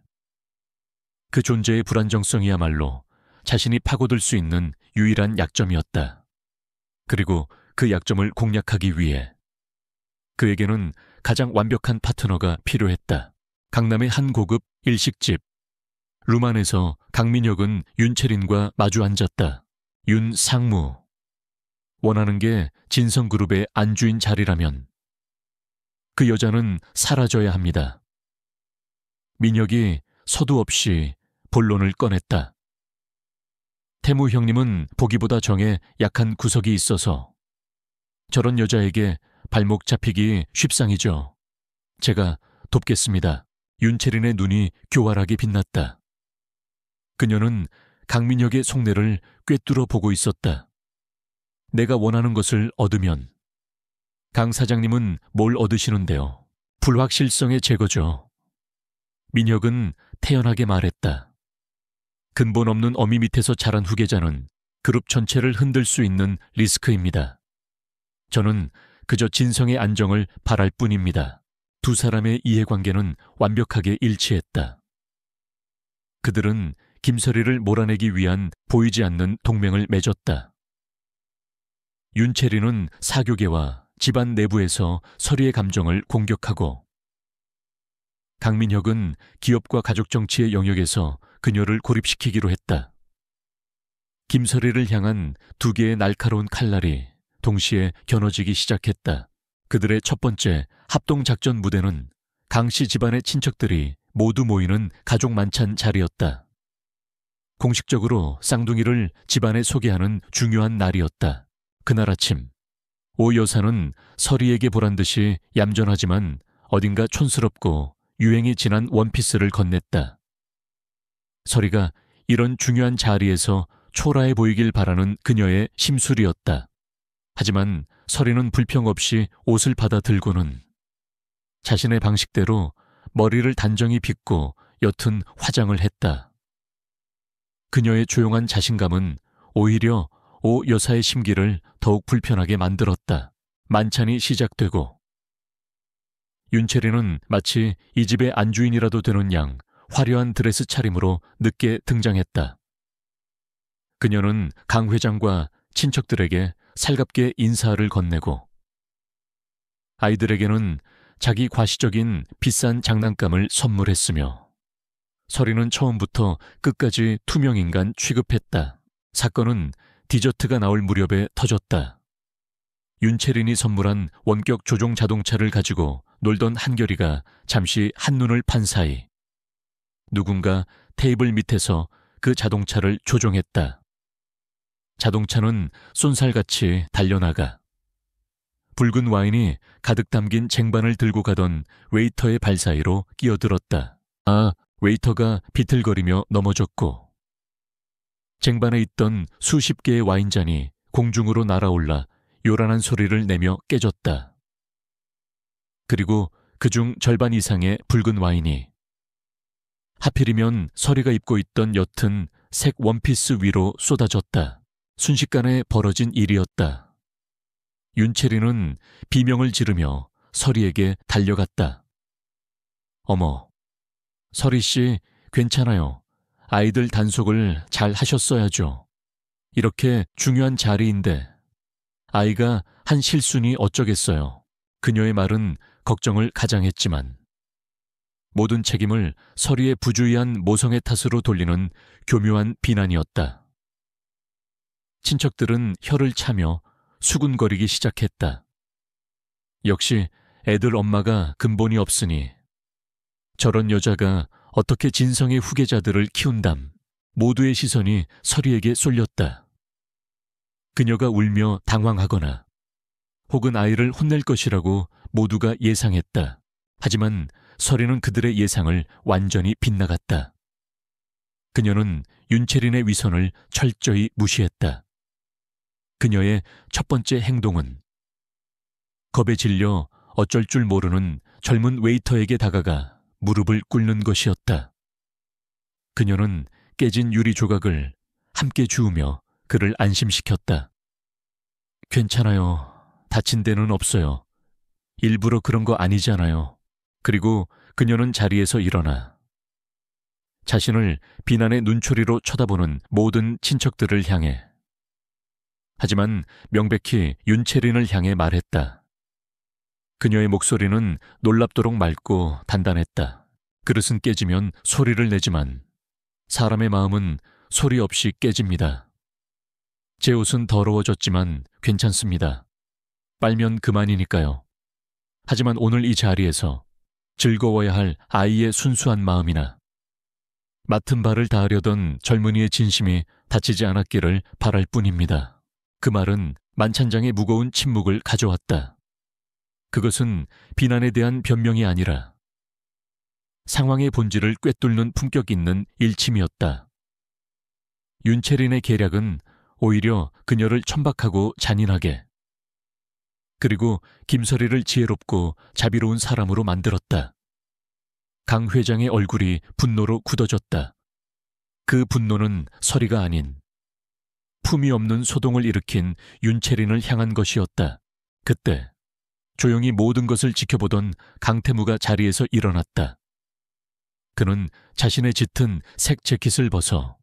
그 존재의 불안정성이야말로 자신이 파고들 수 있는 유일한 약점이었다. 그리고 그 약점을 공략하기 위해 그에게는 가장 완벽한 파트너가 필요했다. 강남의 한 고급 일식집. 루만에서 강민혁은 윤채린과 마주 앉았다. 윤상무. 원하는 게 진성그룹의 안주인 자리라면 그 여자는 사라져야 합니다. 민혁이 서두 없이 본론을 꺼냈다. 태무 형님은 보기보다 정에 약한 구석이 있어서 저런 여자에게 발목 잡히기 쉽상이죠. 제가 돕겠습니다. 윤채린의 눈이 교활하게 빛났다. 그녀는 강민혁의 속내를 꿰뚫어 보고 있었다. 내가 원하는 것을 얻으면 강 사장님은 뭘 얻으시는데요? 불확실성의 제거죠. 민혁은 태연하게 말했다. 근본 없는 어미 밑에서 자란 후계자는 그룹 전체를 흔들 수 있는 리스크입니다. 저는 그저 진성의 안정을 바랄 뿐입니다. 두 사람의 이해관계는 완벽하게 일치했다. 그들은 김설이를 몰아내기 위한 보이지 않는 동맹을 맺었다. 윤채리는 사교계와 집안 내부에서 설이의 감정을 공격하고 강민혁은 기업과 가족 정치의 영역에서 그녀를 고립시키기로 했다. 김설이를 향한 두 개의 날카로운 칼날이 동시에 겨눠지기 시작했다. 그들의 첫 번째 합동작전 무대는 강씨 집안의 친척들이 모두 모이는 가족 만찬 자리였다. 공식적으로 쌍둥이를 집안에 소개하는 중요한 날이었다. 그날 아침 오 여사는 설이에게 보란 듯이 얌전하지만 어딘가 촌스럽고 유행이 지난 원피스를 건넸다. 설이가 이런 중요한 자리에서 초라해 보이길 바라는 그녀의 심술이었다. 하지만 설이는 불평 없이 옷을 받아 들고는 자신의 방식대로 머리를 단정히 빗고 옅은 화장을 했다. 그녀의 조용한 자신감은 오히려 오 여사의 심기를 더욱 불편하게 만들었다. 만찬이 시작되고 윤채리는 마치 이 집의 안주인이라도 되는 양 화려한 드레스 차림으로 늦게 등장했다. 그녀는 강 회장과 친척들에게 살갑게 인사를 건네고 아이들에게는 자기 과시적인 비싼 장난감을 선물했으며 설이는 처음부터 끝까지 투명인간 취급했다. 사건은 디저트가 나올 무렵에 터졌다. 윤채린이 선물한 원격 조종 자동차를 가지고 놀던 한결이가 잠시 한눈을 판 사이 누군가 테이블 밑에서 그 자동차를 조종했다. 자동차는 쏜살같이 달려나가 붉은 와인이 가득 담긴 쟁반을 들고 가던 웨이터의 발 사이로 끼어들었다. 웨이터가 비틀거리며 넘어졌고 쟁반에 있던 수십 개의 와인잔이 공중으로 날아올라 요란한 소리를 내며 깨졌다. 그리고 그중 절반 이상의 붉은 와인이 하필이면 설이가 입고 있던 옅은 색 원피스 위로 쏟아졌다. 순식간에 벌어진 일이었다. 윤채리는 비명을 지르며 서리에게 달려갔다. 어머, 서리 씨, 괜찮아요. 아이들 단속을 잘 하셨어야죠. 이렇게 중요한 자리인데 아이가 한 실수니 어쩌겠어요. 그녀의 말은 걱정을 가장했지만 모든 책임을 서리의 부주의한 모성의 탓으로 돌리는 교묘한 비난이었다. 친척들은 혀를 차며 수군거리기 시작했다. 역시 애들 엄마가 근본이 없으니 저런 여자가 어떻게 진성의 후계자들을 키운담. 모두의 시선이 서리에게 쏠렸다. 그녀가 울며 당황하거나 혹은 아이를 혼낼 것이라고 모두가 예상했다. 하지만 서리는 그들의 예상을 완전히 빗나갔다. 그녀는 윤채린의 위선을 철저히 무시했다. 그녀의 첫 번째 행동은 겁에 질려 어쩔 줄 모르는 젊은 웨이터에게 다가가 무릎을 꿇는 것이었다. 그녀는 깨진 유리 조각을 함께 주우며 그를 안심시켰다. 괜찮아요. 다친 데는 없어요. 일부러 그런 거 아니잖아요. 그리고 그녀는 자리에서 일어나 자신을 비난의 눈초리로 쳐다보는 모든 친척들을 향해 하지만 명백히 윤채린을 향해 말했다. 그녀의 목소리는 놀랍도록 맑고 단단했다. 그릇은 깨지면 소리를 내지만 사람의 마음은 소리 없이 깨집니다. 제 옷은 더러워졌지만 괜찮습니다. 빨면 그만이니까요. 하지만 오늘 이 자리에서 즐거워야 할 아이의 순수한 마음이나 맡은 바를 다하려던 젊은이의 진심이 다치지 않았기를 바랄 뿐입니다. 그 말은 만찬장의 무거운 침묵을 가져왔다. 그것은 비난에 대한 변명이 아니라 상황의 본질을 꿰뚫는 품격 있는 일침이었다. 윤채린의 계략은 오히려 그녀를 천박하고 잔인하게 그리고 김서리를 지혜롭고 자비로운 사람으로 만들었다. 강 회장의 얼굴이 분노로 굳어졌다. 그 분노는 서리가 아닌 품이 없는 소동을 일으킨 윤채린을 향한 것이었다. 그때 조용히 모든 것을 지켜보던 강태무가 자리에서 일어났다. 그는 자신의 짙은 색 재킷을 벗어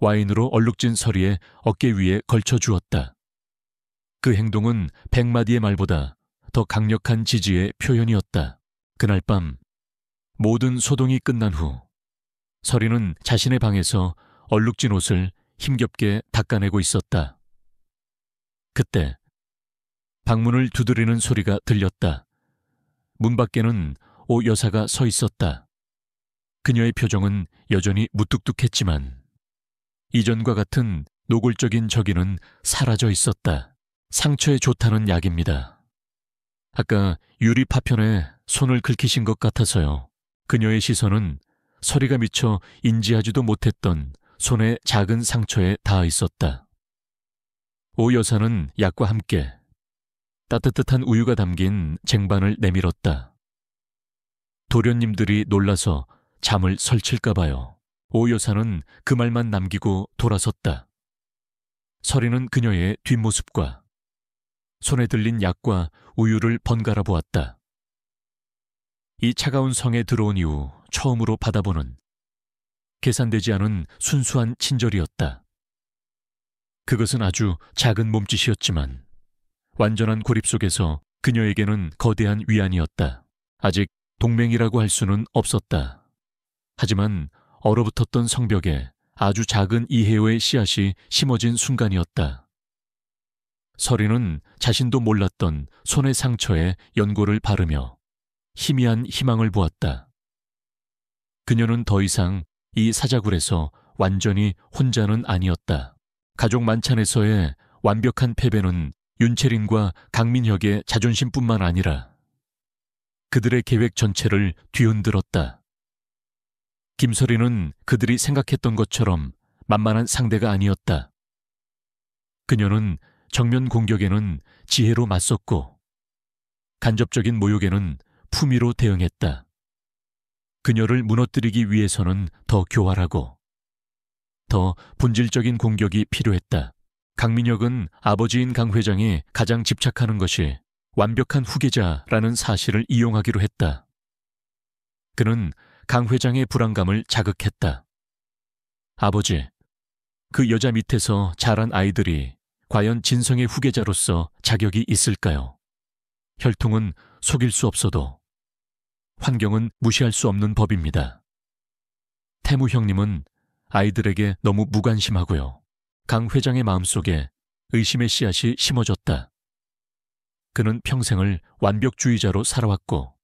와인으로 얼룩진 서리의 어깨 위에 걸쳐주었다. 그 행동은 100마디의 말보다 더 강력한 지지의 표현이었다. 그날 밤 모든 소동이 끝난 후 서리는 자신의 방에서 얼룩진 옷을 힘겹게 닦아내고 있었다. 그때 방문을 두드리는 소리가 들렸다. 문 밖에는 오 여사가 서 있었다. 그녀의 표정은 여전히 무뚝뚝했지만 이전과 같은 노골적인 저기는 사라져 있었다. 상처에 좋다는 약입니다. 아까 유리 파편에 손을 긁히신 것 같아서요. 그녀의 시선은 서리가 미처 인지하지도 못했던 손의 작은 상처에 닿아 있었다. 오 여사는 약과 함께 따뜻한 우유가 담긴 쟁반을 내밀었다. 도련님들이 놀라서 잠을 설칠까 봐요. 오 여사는 그 말만 남기고 돌아섰다. 서리는 그녀의 뒷모습과 손에 들린 약과 우유를 번갈아 보았다. 이 차가운 성에 들어온 이후 처음으로 받아보는 계산되지 않은 순수한 친절이었다. 그것은 아주 작은 몸짓이었지만 완전한 고립 속에서 그녀에게는 거대한 위안이었다. 아직 동맹이라고 할 수는 없었다. 하지만 얼어붙었던 성벽에 아주 작은 이해의 씨앗이 심어진 순간이었다. 서리는 자신도 몰랐던 손의 상처에 연고를 바르며 희미한 희망을 보았다. 그녀는 더 이상 이 사자굴에서 완전히 혼자는 아니었다. 가족 만찬에서의 완벽한 패배는 윤채린과 강민혁의 자존심뿐만 아니라 그들의 계획 전체를 뒤흔들었다. 김서리는 그들이 생각했던 것처럼 만만한 상대가 아니었다. 그녀는 정면 공격에는 지혜로 맞섰고 간접적인 모욕에는 품위로 대응했다. 그녀를 무너뜨리기 위해서는 더 교활하고 더 본질적인 공격이 필요했다. 강민혁은 아버지인 강 회장이 가장 집착하는 것이 완벽한 후계자라는 사실을 이용하기로 했다. 그는 강 회장의 불안감을 자극했다. 아버지, 그 여자 밑에서 자란 아이들이 과연 진성의 후계자로서 자격이 있을까요? 혈통은 속일 수 없어도 환경은 무시할 수 없는 법입니다. 태무 형님은 아이들에게 너무 무관심하고요. 강 회장의 마음속에 의심의 씨앗이 심어졌다. 그는 평생을 완벽주의자로 살아왔고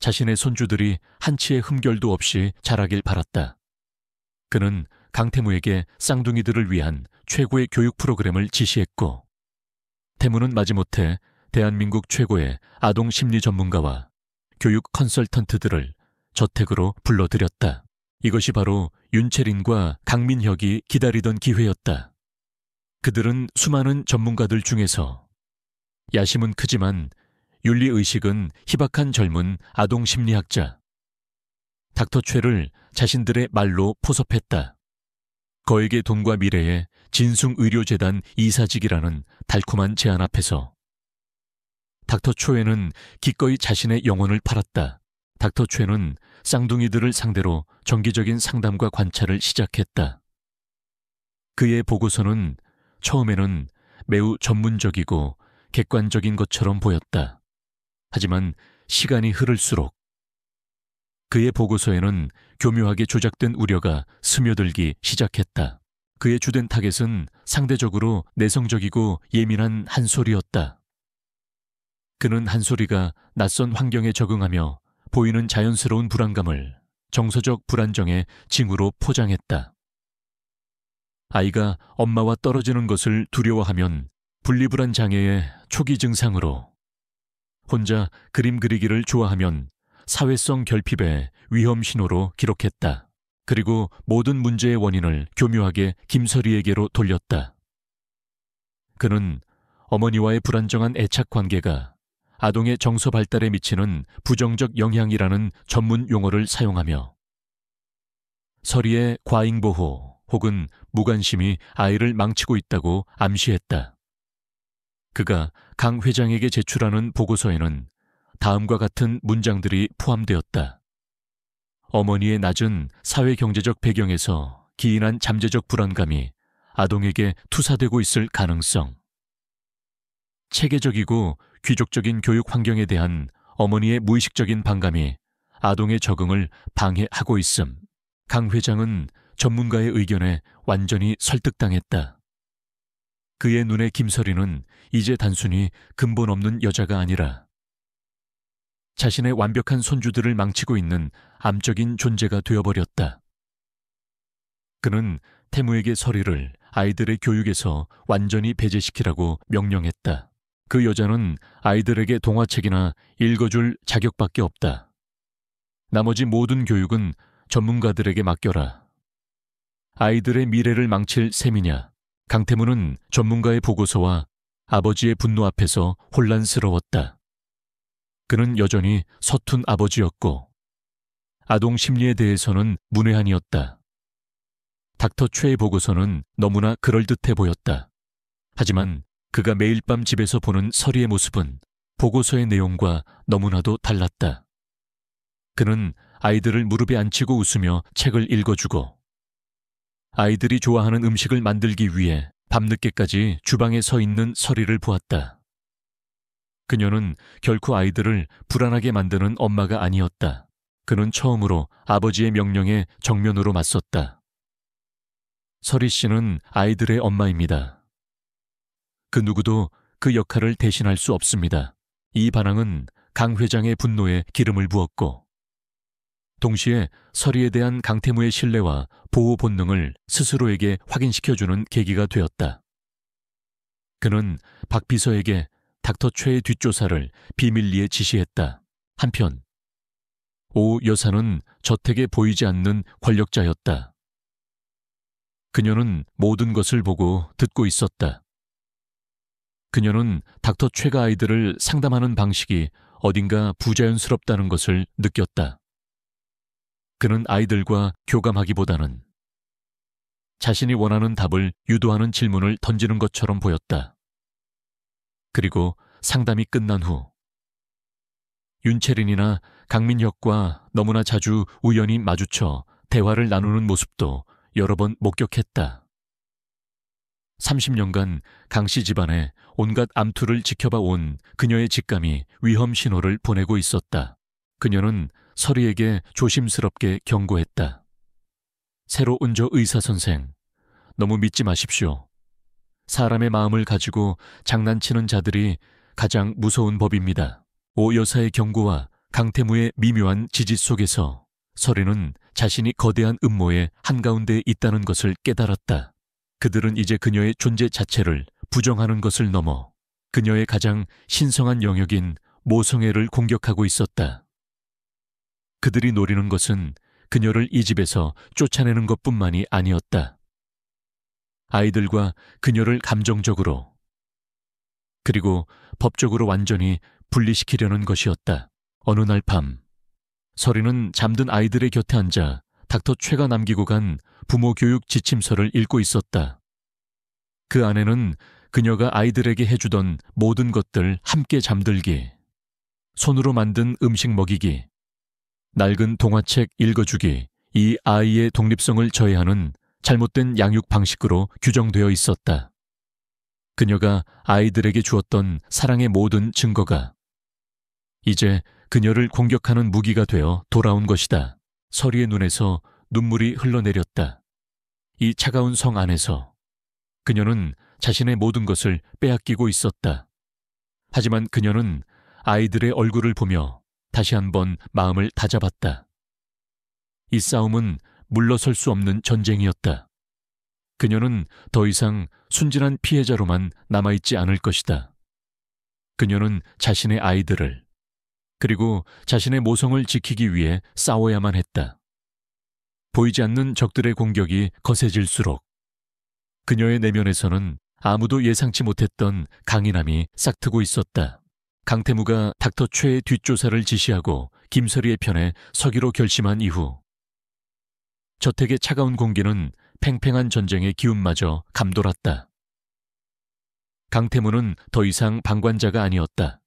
자신의 손주들이 한치의 흠결도 없이 자라길 바랐다. 그는 강태무에게 쌍둥이들을 위한 최고의 교육 프로그램을 지시했고 태무는 마지못해 대한민국 최고의 아동 심리 전문가와 교육 컨설턴트들을 저택으로 불러들였다. 이것이 바로 윤채린과 강민혁이 기다리던 기회였다. 그들은 수많은 전문가들 중에서 야심은 크지만 윤리의식은 희박한 젊은 아동 심리학자 닥터 최를 자신들의 말로 포섭했다. 거액의 돈과 미래의 진숭의료재단 이사직이라는 달콤한 제안 앞에서 닥터 최는 기꺼이 자신의 영혼을 팔았다. 닥터 최는 쌍둥이들을 상대로 정기적인 상담과 관찰을 시작했다. 그의 보고서는 처음에는 매우 전문적이고 객관적인 것처럼 보였다. 하지만 시간이 흐를수록 그의 보고서에는 교묘하게 조작된 우려가 스며들기 시작했다. 그의 주된 타겟은 상대적으로 내성적이고 예민한 한솔이었다. 그는 한솔이가 낯선 환경에 적응하며 보이는 자연스러운 불안감을 정서적 불안정의 징후로 포장했다. 아이가 엄마와 떨어지는 것을 두려워하면 분리불안 장애의 초기 증상으로, 혼자 그림 그리기를 좋아하면 사회성 결핍의 위험 신호로 기록했다. 그리고 모든 문제의 원인을 교묘하게 김설이에게로 돌렸다. 그는 어머니와의 불안정한 애착 관계가 아동의 정서 발달에 미치는 부정적 영향이라는 전문 용어를 사용하며 설이의 과잉보호 혹은 무관심이 아이를 망치고 있다고 암시했다. 그가 강 회장에게 제출하는 보고서에는 다음과 같은 문장들이 포함되었다. 어머니의 낮은 사회경제적 배경에서 기인한 잠재적 불안감이 아동에게 투사되고 있을 가능성. 체계적이고 귀족적인 교육 환경에 대한 어머니의 무의식적인 반감이 아동의 적응을 방해하고 있음. 강 회장은 전문가의 의견에 완전히 설득당했다. 그의 눈에 김설이는 이제 단순히 근본 없는 여자가 아니라 자신의 완벽한 손주들을 망치고 있는 암적인 존재가 되어버렸다. 그는 태무에게 설이를 아이들의 교육에서 완전히 배제시키라고 명령했다. 그 여자는 아이들에게 동화책이나 읽어줄 자격밖에 없다. 나머지 모든 교육은 전문가들에게 맡겨라. 아이들의 미래를 망칠 셈이냐. 강태무는 전문가의 보고서와 아버지의 분노 앞에서 혼란스러웠다. 그는 여전히 서툰 아버지였고 아동 심리에 대해서는 문외한이었다. 닥터 최의 보고서는 너무나 그럴듯해 보였다. 하지만 그가 매일 밤 집에서 보는 설이의 모습은 보고서의 내용과 너무나도 달랐다. 그는 아이들을 무릎에 앉히고 웃으며 책을 읽어주고 아이들이 좋아하는 음식을 만들기 위해 밤늦게까지 주방에 서 있는 설이를 보았다. 그녀는 결코 아이들을 불안하게 만드는 엄마가 아니었다. 그는 처음으로 아버지의 명령에 정면으로 맞섰다. 설이 씨는 아이들의 엄마입니다. 그 누구도 그 역할을 대신할 수 없습니다. 이 반항은 강 회장의 분노에 기름을 부었고 동시에 설이에 대한 강태무의 신뢰와 보호 본능을 스스로에게 확인시켜주는 계기가 되었다. 그는 박 비서에게 닥터 최의 뒷조사를 비밀리에 지시했다. 한편 오 여사는 저택에 보이지 않는 권력자였다. 그녀는 모든 것을 보고 듣고 있었다. 그녀는 닥터 최가 아이들을 상담하는 방식이 어딘가 부자연스럽다는 것을 느꼈다. 그는 아이들과 교감하기보다는 자신이 원하는 답을 유도하는 질문을 던지는 것처럼 보였다. 그리고 상담이 끝난 후 윤채린이나 강민혁과 너무나 자주 우연히 마주쳐 대화를 나누는 모습도 여러 번 목격했다. 30년간 강씨 집안에 온갖 암투를 지켜봐 온 그녀의 직감이 위험 신호를 보내고 있었다. 그녀는 서리에게 조심스럽게 경고했다. 새로 온 저 의사 선생, 너무 믿지 마십시오. 사람의 마음을 가지고 장난치는 자들이 가장 무서운 법입니다. 오 여사의 경고와 강태무의 미묘한 지지 속에서 서리는 자신이 거대한 음모의 한가운데에 있다는 것을 깨달았다. 그들은 이제 그녀의 존재 자체를 부정하는 것을 넘어 그녀의 가장 신성한 영역인 모성애를 공격하고 있었다. 그들이 노리는 것은 그녀를 이 집에서 쫓아내는 것뿐만이 아니었다. 아이들과 그녀를 감정적으로 그리고 법적으로 완전히 분리시키려는 것이었다. 어느 날 밤 서리는 잠든 아이들의 곁에 앉아 닥터 최가 남기고 간 부모 교육 지침서를 읽고 있었다. 그 안에는 그녀가 아이들에게 해주던 모든 것들 함께 잠들기, 손으로 만든 음식 먹이기, 낡은 동화책 읽어주기, 이 아이의 독립성을 저해하는 잘못된 양육 방식으로 규정되어 있었다. 그녀가 아이들에게 주었던 사랑의 모든 증거가 이제 그녀를 공격하는 무기가 되어 돌아온 것이다. 서리의 눈에서 눈물이 흘러내렸다. 이 차가운 성 안에서 그녀는 자신의 모든 것을 빼앗기고 있었다. 하지만 그녀는 아이들의 얼굴을 보며 다시 한번 마음을 다잡았다. 이 싸움은 물러설 수 없는 전쟁이었다. 그녀는 더 이상 순진한 피해자로만 남아있지 않을 것이다. 그녀는 자신의 아이들을 그리고 자신의 모성을 지키기 위해 싸워야만 했다. 보이지 않는 적들의 공격이 거세질수록 그녀의 내면에서는 아무도 예상치 못했던 강인함이 싹트고 있었다. 강태무가 닥터 최의 뒷조사를 지시하고 김서리의 편에 서기로 결심한 이후 저택의 차가운 공기는 팽팽한 전쟁의 기운마저 감돌았다. 강태무는 더 이상 방관자가 아니었다.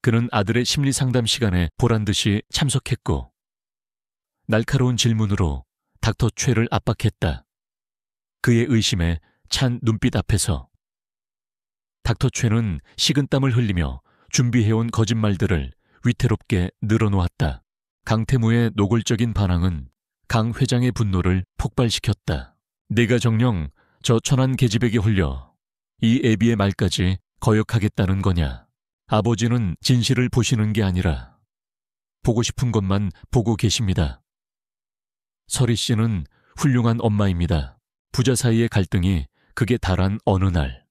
그는 아들의 심리상담 시간에 보란듯이 참석했고 날카로운 질문으로 닥터 최를 압박했다. 그의 의심에 찬 눈빛 앞에서 닥터 최는 식은땀을 흘리며 준비해온 거짓말들을 위태롭게 늘어놓았다. 강태무의 노골적인 반항은 강 회장의 분노를 폭발시켰다. 네가 정녕 저 천한 계집에게 홀려 이 애비의 말까지 거역하겠다는 거냐. 아버지는 진실을 보시는 게 아니라 보고 싶은 것만 보고 계십니다. 서리 씨는 훌륭한 엄마입니다. 부자 사이의 갈등이 극에 달한 어느 날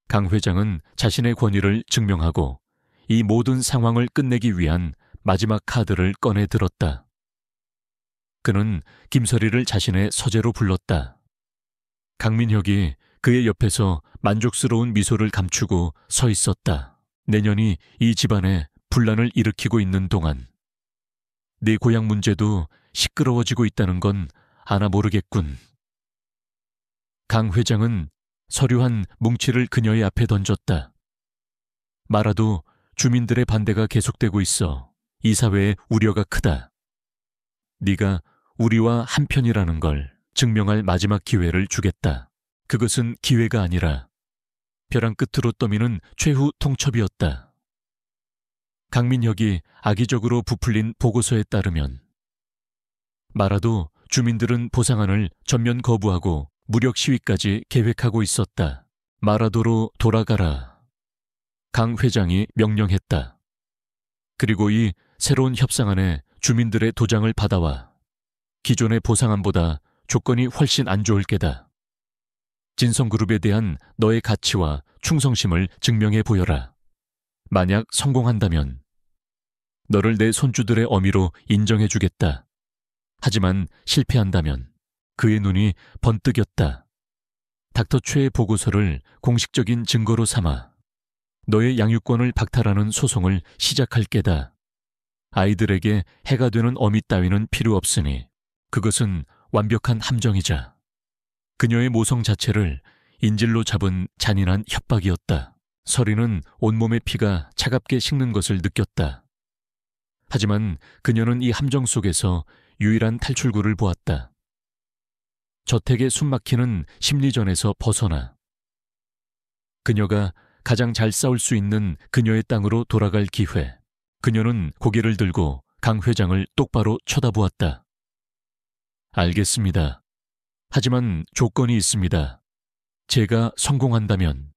강 회장은 자신의 권위를 증명하고 이 모든 상황을 끝내기 위한 마지막 카드를 꺼내 들었다. 그는 김서리를 자신의 서재로 불렀다. 강민혁이 그의 옆에서 만족스러운 미소를 감추고 서 있었다. 내년이 이 집안에 분란을 일으키고 있는 동안 네 고향 문제도 시끄러워지고 있다는 건 아나 모르겠군. 강 회장은 서류한 뭉치를 그녀의 앞에 던졌다. 말아도 주민들의 반대가 계속되고 있어 이 사회의 우려가 크다. 네가 우리와 한편이라는 걸 증명할 마지막 기회를 주겠다. 그것은 기회가 아니라 벼랑 끝으로 떠미는 최후 통첩이었다. 강민혁이 악의적으로 부풀린 보고서에 따르면 말아도 주민들은 보상안을 전면 거부하고 무력 시위까지 계획하고 있었다. 마라도로 돌아가라. 강 회장이 명령했다. 그리고 이 새로운 협상안에 주민들의 도장을 받아와 기존의 보상안보다 조건이 훨씬 안 좋을 게다. 진성그룹에 대한 너의 가치와 충성심을 증명해 보여라. 만약 성공한다면 너를 내 손주들의 어미로 인정해 주겠다. 하지만 실패한다면 그의 눈이 번뜩였다. 닥터 최의 보고서를 공식적인 증거로 삼아 너의 양육권을 박탈하는 소송을 시작할 게다. 아이들에게 해가 되는 어미 따위는 필요 없으니 그것은 완벽한 함정이자 그녀의 모성 자체를 인질로 잡은 잔인한 협박이었다. 서리는 온몸의 피가 차갑게 식는 것을 느꼈다. 하지만 그녀는 이 함정 속에서 유일한 탈출구를 보았다. 저택의 숨막히는 심리전에서 벗어나 그녀가 가장 잘 싸울 수 있는 그녀의 땅으로 돌아갈 기회. 그녀는 고개를 들고 강 회장을 똑바로 쳐다보았다. 알겠습니다. 하지만 조건이 있습니다. 제가 성공한다면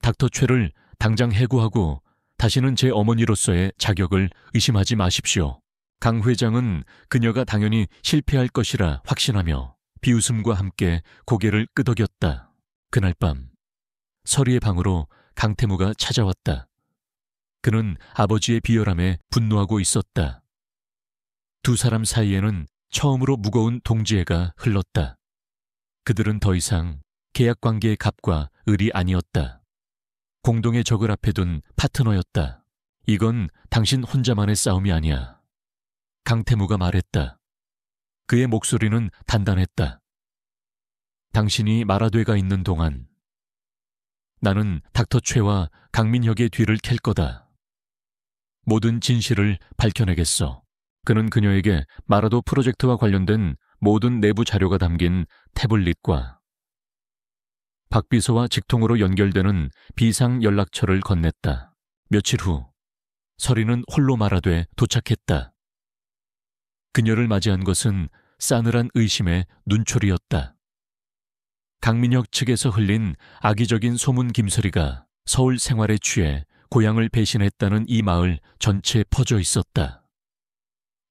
닥터 최를 당장 해고하고 다시는 제 어머니로서의 자격을 의심하지 마십시오. 강 회장은 그녀가 당연히 실패할 것이라 확신하며 비웃음과 함께 고개를 끄덕였다. 그날 밤 서리의 방으로 강태무가 찾아왔다. 그는 아버지의 비열함에 분노하고 있었다. 두 사람 사이에는 처음으로 무거운 동지애가 흘렀다. 그들은 더 이상 계약관계의 갑과 을이 아니었다. 공동의 적을 앞에 둔 파트너였다. 이건 당신 혼자만의 싸움이 아니야. 강태무가 말했다. 그의 목소리는 단단했다. 당신이 마라돼가 있는 동안 나는 닥터 최와 강민혁의 뒤를 캘 거다. 모든 진실을 밝혀내겠어. 그는 그녀에게 마라도 프로젝트와 관련된 모든 내부 자료가 담긴 태블릿과 박 비서와 직통으로 연결되는 비상 연락처를 건넸다. 며칠 후 서리는 홀로 마라돼 도착했다. 그녀를 맞이한 것은 싸늘한 의심의 눈초리였다. 강민혁 측에서 흘린 악의적인 소문 김서리가 서울 생활에 취해 고향을 배신했다는 이 마을 전체에 퍼져 있었다.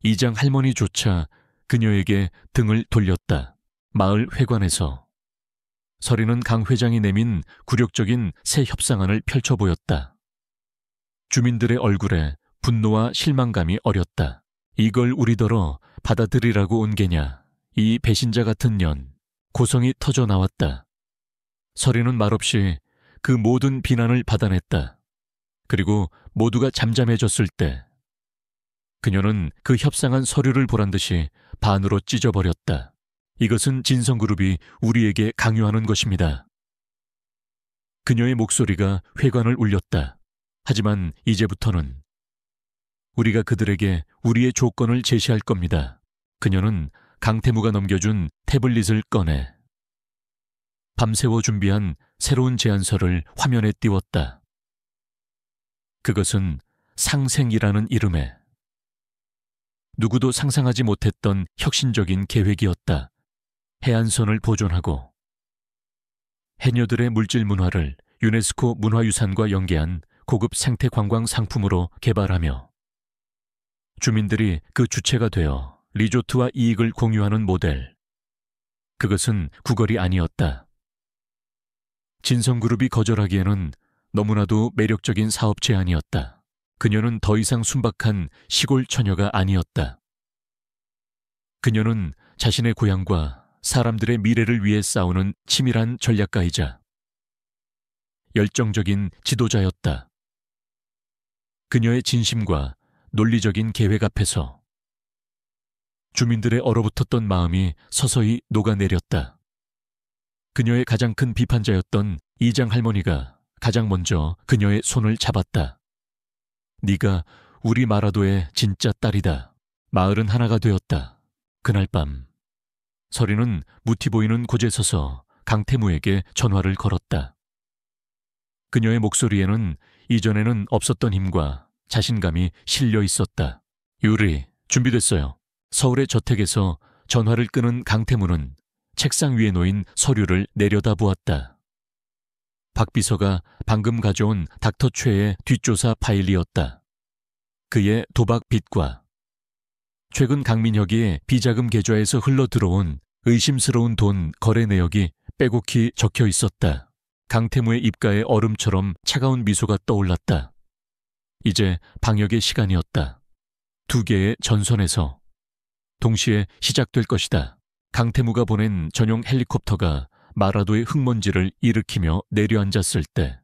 이장 할머니조차 그녀에게 등을 돌렸다. 마을 회관에서 서리는 강 회장이 내민 굴욕적인 새 협상안을 펼쳐 보였다. 주민들의 얼굴에 분노와 실망감이 어렸다. 이걸 우리더러 받아들이라고 온 게냐. 이 배신자 같은 년. 고성이 터져 나왔다. 서리는 말없이 그 모든 비난을 받아냈다. 그리고 모두가 잠잠해졌을 때 그녀는 그 협상한 서류를 보란 듯이 반으로 찢어버렸다. 이것은 진성그룹이 우리에게 강요하는 것입니다. 그녀의 목소리가 회관을 울렸다. 하지만 이제부터는 우리가 그들에게 우리의 조건을 제시할 겁니다. 그녀는 강태무가 넘겨준 태블릿을 꺼내 밤새워 준비한 새로운 제안서를 화면에 띄웠다. 그것은 상생이라는 이름에 누구도 상상하지 못했던 혁신적인 계획이었다. 해안선을 보존하고 해녀들의 물질 문화를 유네스코 문화유산과 연계한 고급 생태 관광 상품으로 개발하며 주민들이 그 주체가 되어 리조트와 이익을 공유하는 모델. 그것은 구걸이 아니었다. 진성그룹이 거절하기에는 너무나도 매력적인 사업 제안이었다. 그녀는 더 이상 순박한 시골 처녀가 아니었다. 그녀는 자신의 고향과 사람들의 미래를 위해 싸우는 치밀한 전략가이자 열정적인 지도자였다. 그녀의 진심과 논리적인 계획 앞에서 주민들의 얼어붙었던 마음이 서서히 녹아내렸다. 그녀의 가장 큰 비판자였던 이장 할머니가 가장 먼저 그녀의 손을 잡았다. 네가 우리 마라도의 진짜 딸이다. 마을은 하나가 되었다. 그날 밤 서리는 무티 보이는 곳에 서서 강태무에게 전화를 걸었다. 그녀의 목소리에는 이전에는 없었던 힘과 자신감이 실려 있었다. 유리, 준비됐어요. 서울의 저택에서 전화를 끄는 강태무는 책상 위에 놓인 서류를 내려다보았다. 박 비서가 방금 가져온 닥터 최의 뒷조사 파일이었다. 그의 도박 빚과 최근 강민혁이 비자금 계좌에서 흘러들어온 의심스러운 돈 거래 내역이 빼곡히 적혀 있었다. 강태무의 입가에 얼음처럼 차가운 미소가 떠올랐다. 이제 방역의 시간이었다. 두 개의 전선에서 동시에 시작될 것이다. 강태무가 보낸 전용 헬리콥터가 마라도의 흙먼지를 일으키며 내려앉았을 때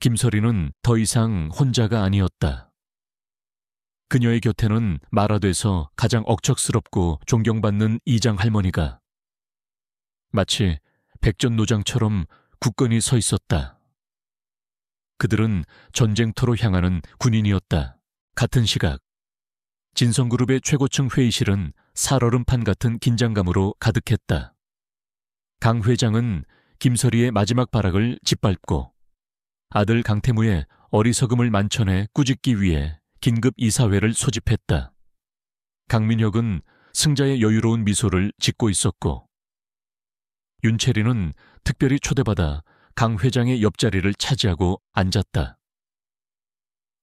김서리는 더 이상 혼자가 아니었다. 그녀의 곁에는 마라도에서 가장 억척스럽고 존경받는 이장 할머니가 마치 백전노장처럼 굳건히 서 있었다. 그들은 전쟁터로 향하는 군인이었다. 같은 시각 진성그룹의 최고층 회의실은 살얼음판 같은 긴장감으로 가득했다. 강 회장은 김서리의 마지막 발악을 짓밟고 아들 강태무의 어리석음을 만천해 꾸짖기 위해 긴급 이사회를 소집했다. 강민혁은 승자의 여유로운 미소를 짓고 있었고 윤채리는 특별히 초대받아 강 회장의 옆자리를 차지하고 앉았다.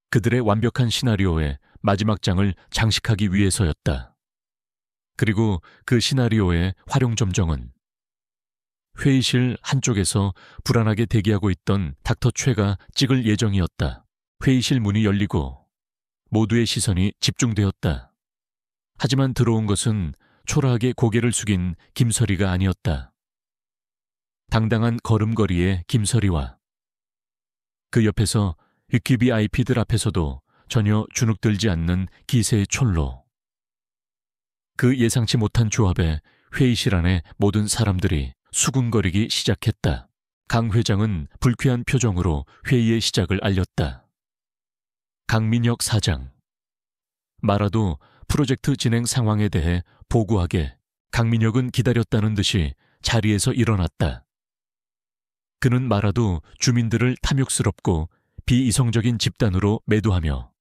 그들의 완벽한 시나리오의 마지막 장을 장식하기 위해서였다. 그리고 그 시나리오의 활용점정은 회의실 한쪽에서 불안하게 대기하고 있던 닥터 최가 찍을 예정이었다. 회의실 문이 열리고 모두의 시선이 집중되었다. 하지만 들어온 것은 초라하게 고개를 숙인 김서리가 아니었다. 당당한 걸음걸이의 김서리와 그 옆에서 QBIP들 앞에서도 전혀 주눅들지 않는 기세의 촐로. 그 예상치 못한 조합에 회의실 안의 모든 사람들이 수군거리기 시작했다. 강 회장은 불쾌한 표정으로 회의의 시작을 알렸다. 강민혁 사장. 말아도 프로젝트 진행 상황에 대해 보고하게 강민혁은 기다렸다는 듯이 자리에서 일어났다. 그는 말아도 주민들을 탐욕스럽고 비이성적인 집단으로 매도하며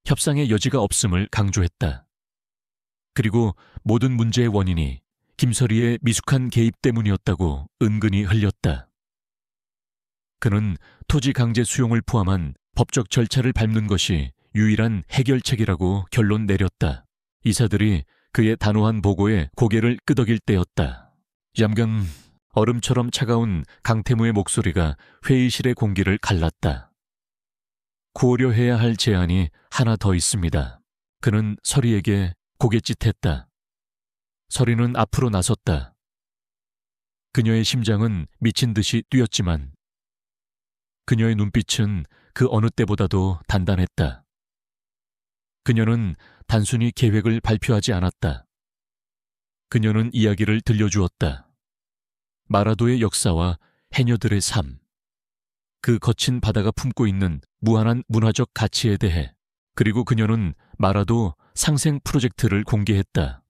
협상의 여지가 없음을 강조했다. 그리고 모든 문제의 원인이 김서리의 미숙한 개입 때문이었다고 은근히 흘렸다. 그는 토지 강제 수용을 포함한 법적 절차를 밟는 것이 유일한 해결책이라고 결론 내렸다. 이사들이 그의 단호한 보고에 고개를 끄덕일 때였다. 잠깐 얼음처럼 차가운 강태무의 목소리가 회의실의 공기를 갈랐다. 고려해야 할 제안이 하나 더 있습니다. 그는 서리에게 고갯짓했다. 서리는 앞으로 나섰다. 그녀의 심장은 미친 듯이 뛰었지만 그녀의 눈빛은 그 어느 때보다도 단단했다. 그녀는 단순히 계획을 발표하지 않았다. 그녀는 이야기를 들려주었다. 마라도의 역사와 해녀들의 삶, 그 거친 바다가 품고 있는 무한한 문화적 가치에 대해, 그리고 그녀는 마라도 상생 프로젝트를 공개했다.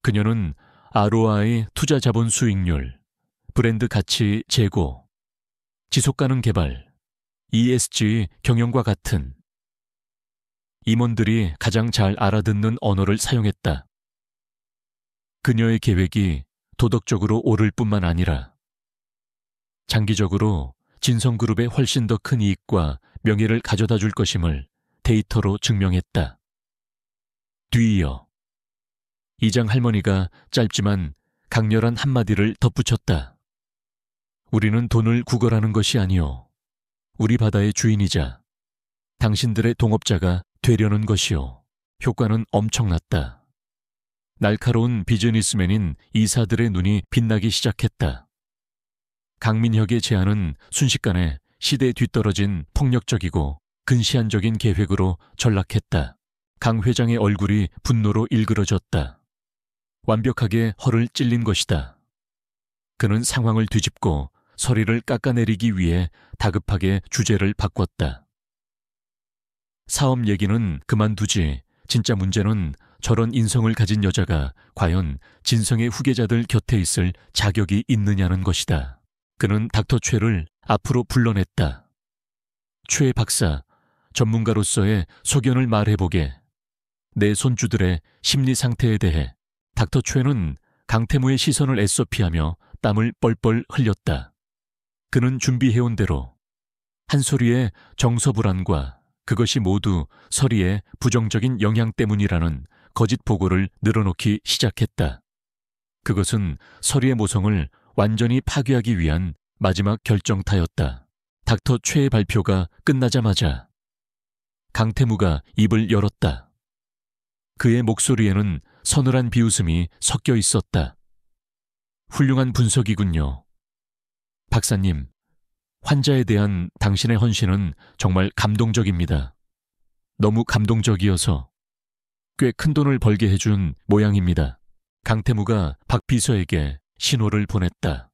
그녀는 ROI 투자 자본 수익률, 브랜드 가치 제고, 지속가능 개발, ESG 경영과 같은 임원들이 가장 잘 알아듣는 언어를 사용했다. 그녀의 계획이 도덕적으로 옳을 뿐만 아니라 장기적으로 진성그룹에 훨씬 더 큰 이익과 명예를 가져다 줄 것임을 데이터로 증명했다. 뒤이어 이장 할머니가 짧지만 강렬한 한마디를 덧붙였다. 우리는 돈을 구걸하는 것이 아니오. 우리 바다의 주인이자 당신들의 동업자가 되려는 것이오. 효과는 엄청났다. 날카로운 비즈니스맨인 이사들의 눈이 빛나기 시작했다. 강민혁의 제안은 순식간에 시대에 뒤떨어진 폭력적이고 근시안적인 계획으로 전락했다. 강 회장의 얼굴이 분노로 일그러졌다. 완벽하게 허를 찔린 것이다. 그는 상황을 뒤집고 서리를 깎아내리기 위해 다급하게 주제를 바꿨다. 사업 얘기는 그만두지. 진짜 문제는 저런 인성을 가진 여자가 과연 진성의 후계자들 곁에 있을 자격이 있느냐는 것이다. 그는 닥터 최를 앞으로 불러냈다. 최 박사, 전문가로서의 소견을 말해보게. 내 손주들의 심리 상태에 대해 닥터 최는 강태무의 시선을 애써 피하며 땀을 뻘뻘 흘렸다. 그는 준비해온 대로 한 소리의 정서불안과 그것이 모두 서리의 부정적인 영향 때문이라는 거짓 보고를 늘어놓기 시작했다. 그것은 서리의 모성을 완전히 파괴하기 위한 마지막 결정타였다. 닥터 최의 발표가 끝나자마자 강태무가 입을 열었다. 그의 목소리에는 서늘한 비웃음이 섞여 있었다. 훌륭한 분석이군요. 박사님, 환자에 대한 당신의 헌신은 정말 감동적입니다. 너무 감동적이어서 꽤 큰 돈을 벌게 해준 모양입니다. 강태무가 박 비서에게 신호를 보냈다.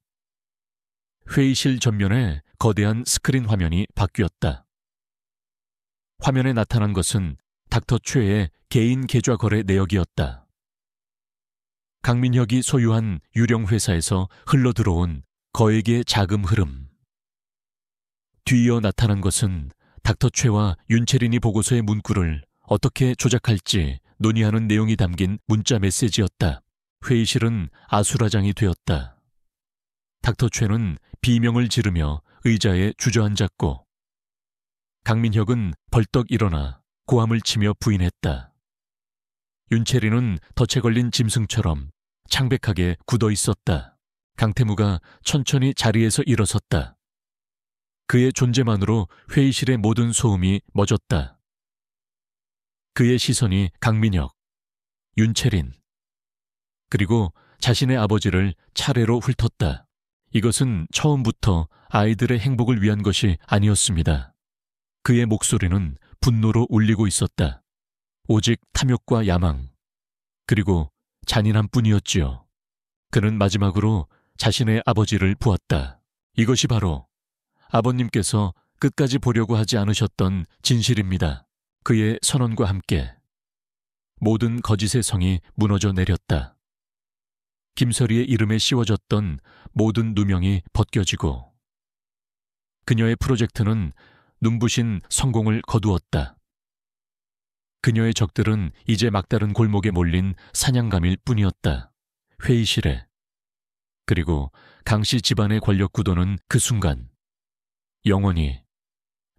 회의실 전면에 거대한 스크린 화면이 바뀌었다. 화면에 나타난 것은 닥터 최의 개인 계좌 거래 내역이었다. 강민혁이 소유한 유령 회사에서 흘러들어온 거액의 자금 흐름. 뒤이어 나타난 것은 닥터 최와 윤채린이 보고서의 문구를 어떻게 조작할지 논의하는 내용이 담긴 문자 메시지였다. 회의실은 아수라장이 되었다. 닥터 최는 비명을 지르며 의자에 주저앉았고 강민혁은 벌떡 일어나 고함을 치며 부인했다. 윤채린은 덫에 걸린 짐승처럼 창백하게 굳어 있었다. 강태무가 천천히 자리에서 일어섰다. 그의 존재만으로 회의실의 모든 소음이 멎었다. 그의 시선이 강민혁, 윤채린, 그리고 자신의 아버지를 차례로 훑었다. 이것은 처음부터 아이들의 행복을 위한 것이 아니었습니다. 그의 목소리는 분노로 울리고 있었다. 오직 탐욕과 야망, 그리고 잔인함뿐이었지요. 그는 마지막으로 자신의 아버지를 보았다. 이것이 바로 아버님께서 끝까지 보려고 하지 않으셨던 진실입니다. 그의 선언과 함께 모든 거짓의 성이 무너져 내렸다. 김설이의 이름에 씌워졌던 모든 누명이 벗겨지고 그녀의 프로젝트는 눈부신 성공을 거두었다. 그녀의 적들은 이제 막다른 골목에 몰린 사냥감일 뿐이었다. 회의실에, 그리고 강씨 집안의 권력 구도는 그 순간 영원히,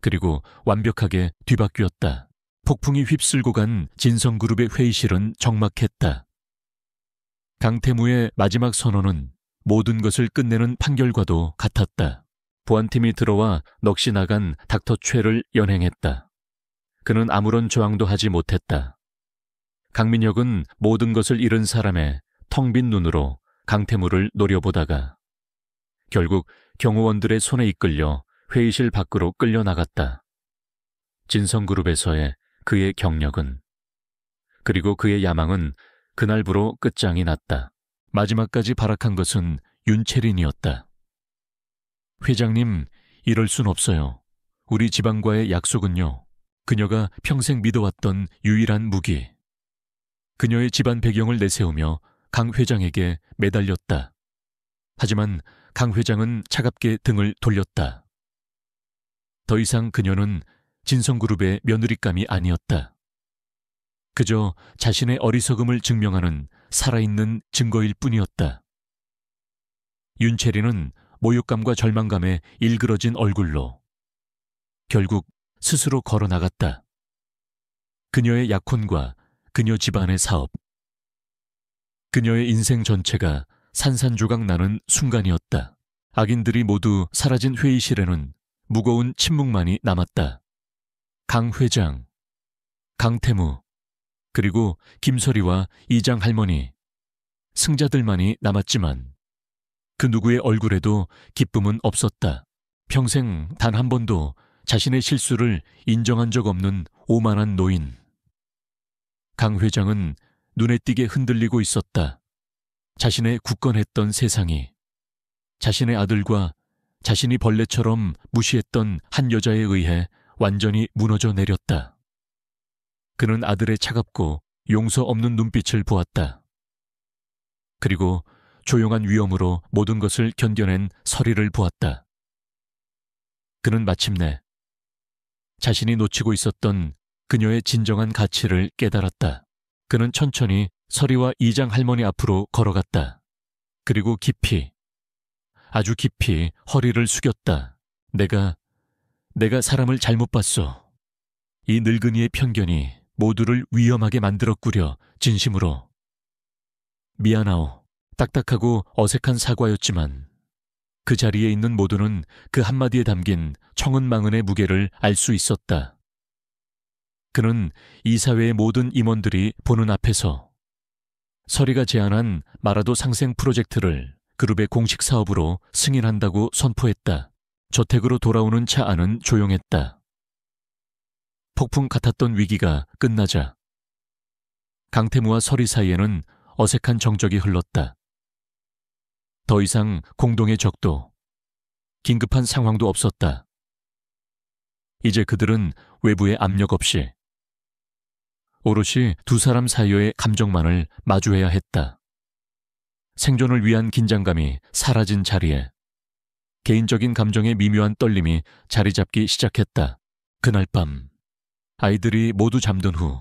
그리고 완벽하게 뒤바뀌었다. 폭풍이 휩쓸고 간 진성그룹의 회의실은 적막했다. 강태무의 마지막 선언은 모든 것을 끝내는 판결과도 같았다. 보안팀이 들어와 넋이 나간 닥터 최를 연행했다. 그는 아무런 저항도 하지 못했다. 강민혁은 모든 것을 잃은 사람의 텅 빈 눈으로 강태무를 노려보다가 결국 경호원들의 손에 이끌려 회의실 밖으로 끌려나갔다. 진성그룹에서의 그의 경력은, 그리고 그의 야망은 그날부로 끝장이 났다. 마지막까지 발악한 것은 윤채린이었다. 회장님, 이럴 순 없어요. 우리 지방과의 약속은요. 그녀가 평생 믿어왔던 유일한 무기. 그녀의 집안 배경을 내세우며 강 회장에게 매달렸다. 하지만 강 회장은 차갑게 등을 돌렸다. 더 이상 그녀는 진성그룹의 며느리감이 아니었다. 그저 자신의 어리석음을 증명하는 살아있는 증거일 뿐이었다. 윤채린은 모욕감과 절망감에 일그러진 얼굴로 결국 스스로 걸어나갔다. 그녀의 약혼과 그녀 집안의 사업, 그녀의 인생 전체가 산산조각 나는 순간이었다. 악인들이 모두 사라진 회의실에는 무거운 침묵만이 남았다. 강 회장, 강태무, 그리고 김설이와 이장 할머니, 승자들만이 남았지만 그 누구의 얼굴에도 기쁨은 없었다. 평생 단 한 번도 자신의 실수를 인정한 적 없는 오만한 노인. 강 회장은 눈에 띄게 흔들리고 있었다. 자신의 굳건했던 세상이 자신의 아들과 자신이 벌레처럼 무시했던 한 여자에 의해 완전히 무너져 내렸다. 그는 아들의 차갑고 용서 없는 눈빛을 보았다. 그리고 조용한 위엄으로 모든 것을 견뎌낸 설이를 보았다. 그는 마침내 자신이 놓치고 있었던 그녀의 진정한 가치를 깨달았다. 그는 천천히 설이와 이장 할머니 앞으로 걸어갔다. 그리고 깊이, 아주 깊이 허리를 숙였다. 내가 사람을 잘못 봤어. 이 늙은이의 편견이 모두를 위험하게 만들었구려. 진심으로. 미안하오. 딱딱하고 어색한 사과였지만 그 자리에 있는 모두는 그 한마디에 담긴 청은망은의 무게를 알 수 있었다. 그는 이 사회의 모든 임원들이 보는 앞에서 설이가 제안한 마라도 상생 프로젝트를 그룹의 공식 사업으로 승인한다고 선포했다. 저택으로 돌아오는 차 안은 조용했다. 폭풍 같았던 위기가 끝나자 강태무와 설이 사이에는 어색한 정적이 흘렀다. 더 이상 공동의 적도, 긴급한 상황도 없었다. 이제 그들은 외부의 압력 없이 오롯이 두 사람 사이의 감정만을 마주해야 했다. 생존을 위한 긴장감이 사라진 자리에 개인적인 감정의 미묘한 떨림이 자리 잡기 시작했다. 그날 밤 아이들이 모두 잠든 후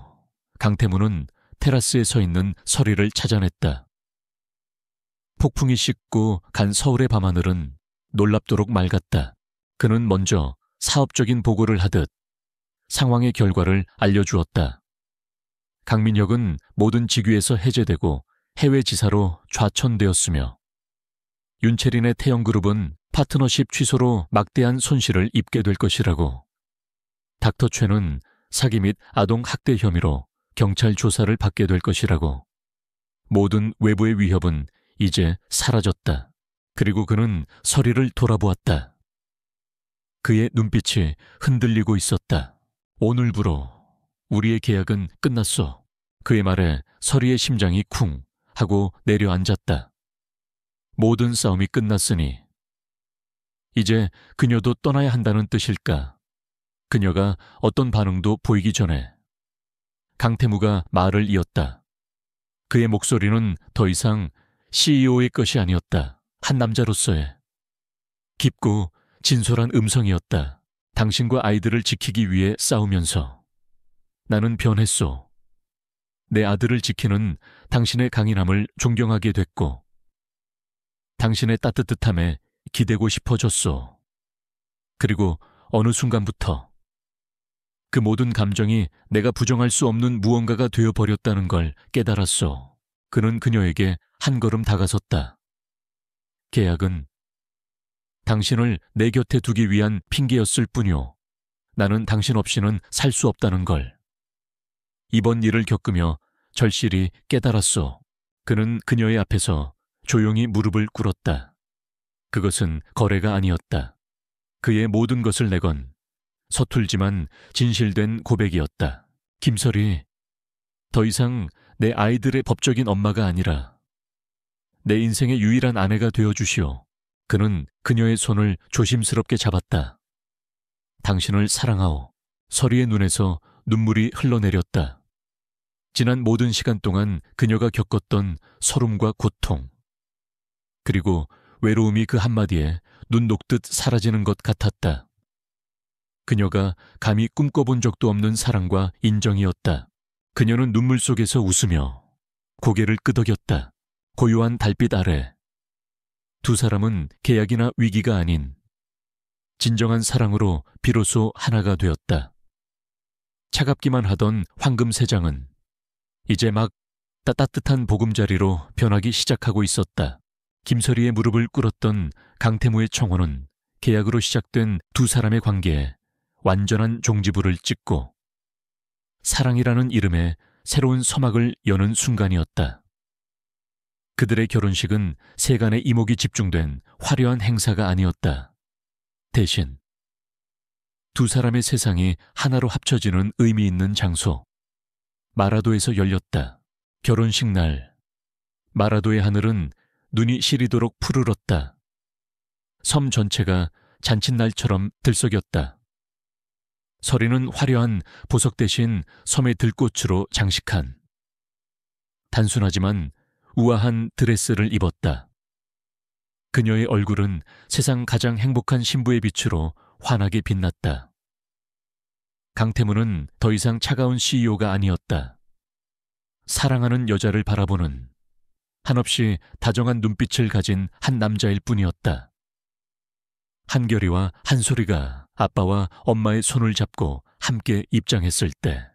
강태무는 테라스에 서 있는 서리를 찾아냈다. 폭풍이 씻고 간 서울의 밤하늘은 놀랍도록 맑았다. 그는 먼저 사업적인 보고를 하듯 상황의 결과를 알려주었다. 강민혁은 모든 직위에서 해제되고 해외 지사로 좌천되었으며 윤채린의 태영그룹은 파트너십 취소로 막대한 손실을 입게 될 것이라고. 닥터 최는 사기 및 아동 학대 혐의로 경찰 조사를 받게 될 것이라고. 모든 외부의 위협은 이제 사라졌다. 그리고 그는 서리를 돌아보았다. 그의 눈빛이 흔들리고 있었다. 오늘부로 우리의 계약은 끝났어. 그의 말에 서리의 심장이 쿵 하고 내려앉았다. 모든 싸움이 끝났으니 이제 그녀도 떠나야 한다는 뜻일까? 그녀가 어떤 반응도 보이기 전에 강태무가 말을 이었다. 그의 목소리는 더 이상 CEO의 것이 아니었다. 한 남자로서의 깊고 진솔한 음성이었다. 당신과 아이들을 지키기 위해 싸우면서 나는 변했소. 내 아들을 지키는 당신의 강인함을 존경하게 됐고 당신의 따뜻함에 기대고 싶어졌소. 그리고 어느 순간부터 그 모든 감정이 내가 부정할 수 없는 무언가가 되어버렸다는 걸 깨달았소. 그는 그녀에게 한 걸음 다가섰다. 계약은 당신을 내 곁에 두기 위한 핑계였을 뿐이오. 나는 당신 없이는 살 수 없다는 걸. 이번 일을 겪으며 절실히 깨달았소. 그는 그녀의 앞에서 조용히 무릎을 꿇었다. 그것은 거래가 아니었다. 그의 모든 것을 내건 서툴지만 진실된 고백이었다. 김설이 더 이상 내 아이들의 법적인 엄마가 아니라 내 인생의 유일한 아내가 되어주시오. 그는 그녀의 손을 조심스럽게 잡았다. 당신을 사랑하오. 서리의 눈에서 눈물이 흘러내렸다. 지난 모든 시간 동안 그녀가 겪었던 서름과 고통, 그리고 외로움이 그 한마디에 눈 녹듯 사라지는 것 같았다. 그녀가 감히 꿈꿔본 적도 없는 사랑과 인정이었다. 그녀는 눈물 속에서 웃으며 고개를 끄덕였다. 고요한 달빛 아래 두 사람은 계약이나 위기가 아닌 진정한 사랑으로 비로소 하나가 되었다. 차갑기만 하던 황금 세장은 이제 막 따뜻한 보금자리로 변하기 시작하고 있었다. 김설이의 무릎을 꿇었던 강태무의 청혼은 계약으로 시작된 두 사람의 관계에 완전한 종지부를 찍고 사랑이라는 이름의 새로운 서막을 여는 순간이었다. 그들의 결혼식은 세간의 이목이 집중된 화려한 행사가 아니었다. 대신 두 사람의 세상이 하나로 합쳐지는 의미 있는 장소, 마라도에서 열렸다. 결혼식 날, 마라도의 하늘은 눈이 시리도록 푸르렀다. 섬 전체가 잔칫날처럼 들썩였다. 서리는 화려한 보석 대신 섬의 들꽃으로 장식한 단순하지만 우아한 드레스를 입었다. 그녀의 얼굴은 세상 가장 행복한 신부의 빛으로 환하게 빛났다. 강태무는 더 이상 차가운 CEO가 아니었다. 사랑하는 여자를 바라보는 한없이 다정한 눈빛을 가진 한 남자일 뿐이었다. 한결이와 한소리가 아빠와 엄마의 손을 잡고 함께 입장했을 때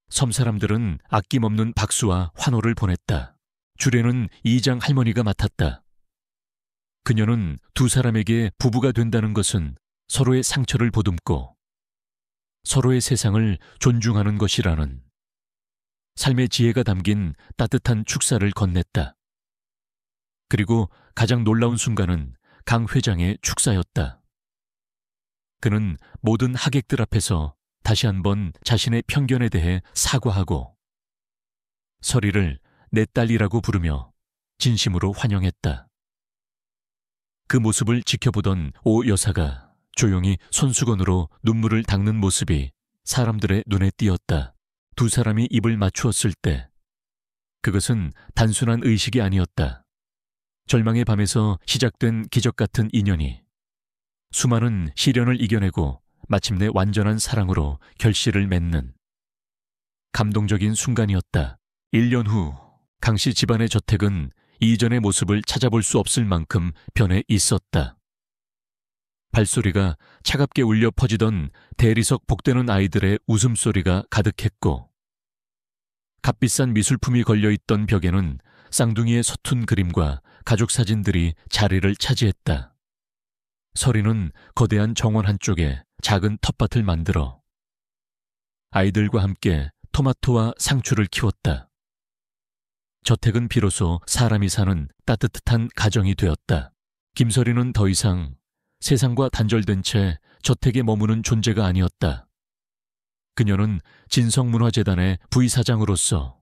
섬 사람들은 아낌없는 박수와 환호를 보냈다. 주례는 이장 할머니가 맡았다. 그녀는 두 사람에게 부부가 된다는 것은 서로의 상처를 보듬고 서로의 세상을 존중하는 것이라는 삶의 지혜가 담긴 따뜻한 축사를 건넸다. 그리고 가장 놀라운 순간은 강 회장의 축사였다. 그는 모든 하객들 앞에서 다시 한번 자신의 편견에 대해 사과하고 서리를 내 딸이라고 부르며 진심으로 환영했다. 그 모습을 지켜보던 오 여사가 조용히 손수건으로 눈물을 닦는 모습이 사람들의 눈에 띄었다. 두 사람이 입을 맞추었을 때 그것은 단순한 의식이 아니었다. 절망의 밤에서 시작된 기적 같은 인연이 수많은 시련을 이겨내고 마침내 완전한 사랑으로 결실을 맺는 감동적인 순간이었다. 1년 후 강씨 집안의 저택은 이전의 모습을 찾아볼 수 없을 만큼 변해 있었다. 발소리가 차갑게 울려 퍼지던 대리석 복되는 아이들의 웃음소리가 가득했고 값비싼 미술품이 걸려있던 벽에는 쌍둥이의 서툰 그림과 가족 사진들이 자리를 차지했다. 서리는 거대한 정원 한쪽에 작은 텃밭을 만들어 아이들과 함께 토마토와 상추를 키웠다. 저택은 비로소 사람이 사는 따뜻한 가정이 되었다. 김서리는 더 이상 세상과 단절된 채 저택에 머무는 존재가 아니었다. 그녀는 진성문화재단의 부이사장으로서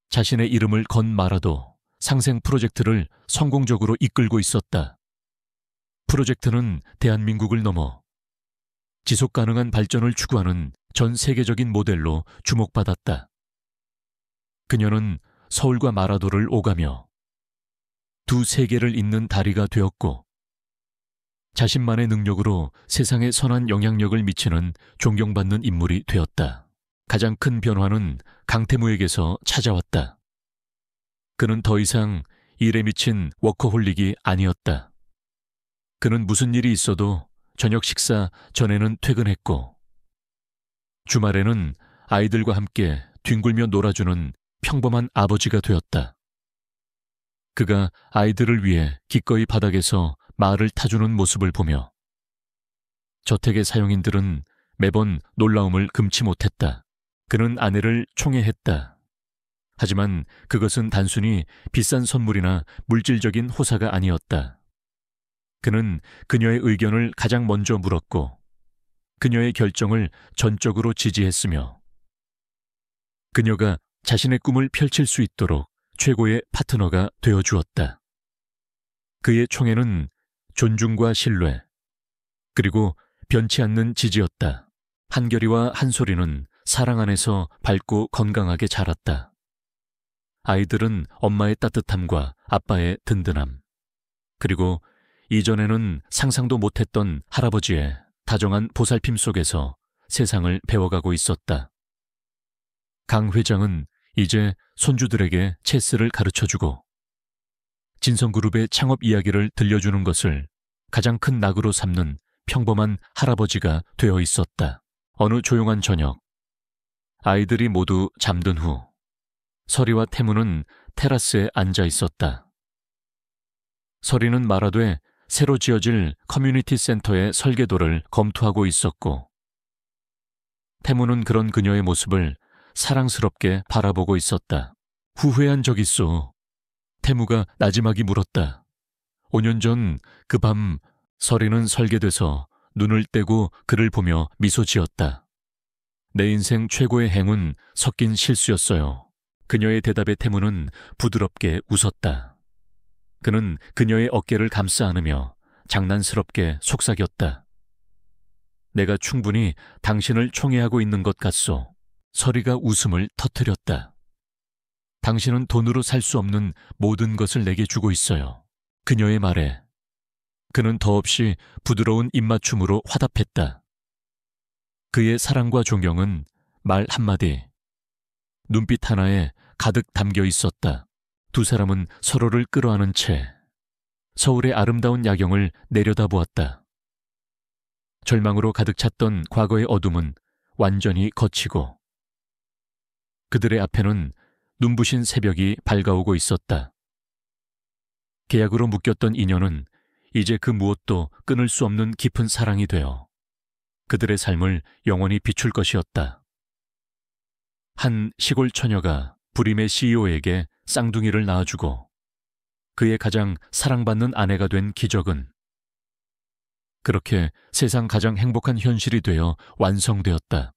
자신의 이름을 건 말아도 상생 프로젝트를 성공적으로 이끌고 있었다. 프로젝트는 대한민국을 넘어 지속 가능한 발전을 추구하는 전 세계적인 모델로 주목받았다. 그녀는 서울과 마라도를 오가며 두 세계를 잇는 다리가 되었고 자신만의 능력으로 세상에 선한 영향력을 미치는 존경받는 인물이 되었다. 가장 큰 변화는 강태무에게서 찾아왔다. 그는 더 이상 일에 미친 워커홀릭이 아니었다. 그는 무슨 일이 있어도 저녁 식사 전에는 퇴근했고 주말에는 아이들과 함께 뒹굴며 놀아주는 평범한 아버지가 되었다. 그가 아이들을 위해 기꺼이 바닥에서 말을 타주는 모습을 보며 저택의 사용인들은 매번 놀라움을 금치 못했다. 그는 아내를 총애했다. 하지만 그것은 단순히 비싼 선물이나 물질적인 호사가 아니었다. 그는 그녀의 의견을 가장 먼저 물었고 그녀의 결정을 전적으로 지지했으며 그녀가 자신의 꿈을 펼칠 수 있도록 최고의 파트너가 되어주었다. 그의 총애는 존중과 신뢰, 그리고 변치 않는 지지였다. 한결이와 한솔이는 사랑 안에서 밝고 건강하게 자랐다. 아이들은 엄마의 따뜻함과 아빠의 든든함, 그리고 이전에는 상상도 못했던 할아버지의 다정한 보살핌 속에서 세상을 배워가고 있었다. 강 회장은 이제 손주들에게 체스를 가르쳐주고 진성그룹의 창업 이야기를 들려주는 것을 가장 큰 낙으로 삼는 평범한 할아버지가 되어 있었다. 어느 조용한 저녁, 아이들이 모두 잠든 후 서리와 태무는 테라스에 앉아 있었다. 서리는 마라도에 새로 지어질 커뮤니티 센터의 설계도를 검토하고 있었고 태무는 그런 그녀의 모습을 사랑스럽게 바라보고 있었다. 후회한 적 있어. 태무가 나지막이 물었다. 5년 전 그 밤 서리는 설계돼서 눈을 떼고 그를 보며 미소 지었다. 내 인생 최고의 행운 섞인 실수였어요. 그녀의 대답에 태무는 부드럽게 웃었다. 그는 그녀의 어깨를 감싸 안으며 장난스럽게 속삭였다. 내가 충분히 당신을 총애하고 있는 것 같소. 서리가 웃음을 터뜨렸다. 당신은 돈으로 살 수 없는 모든 것을 내게 주고 있어요. 그녀의 말에 그는 더없이 부드러운 입맞춤으로 화답했다. 그의 사랑과 존경은 말 한마디, 눈빛 하나에 가득 담겨 있었다. 두 사람은 서로를 끌어안은 채 서울의 아름다운 야경을 내려다보았다. 절망으로 가득 찼던 과거의 어둠은 완전히 걷히고 그들의 앞에는 눈부신 새벽이 밝아오고 있었다. 계약으로 묶였던 인연은 이제 그 무엇도 끊을 수 없는 깊은 사랑이 되어 그들의 삶을 영원히 비출 것이었다. 한 시골 처녀가 불임의 CEO에게 쌍둥이를 낳아주고 그의 가장 사랑받는 아내가 된 기적은 그렇게 세상 가장 행복한 현실이 되어 완성되었다.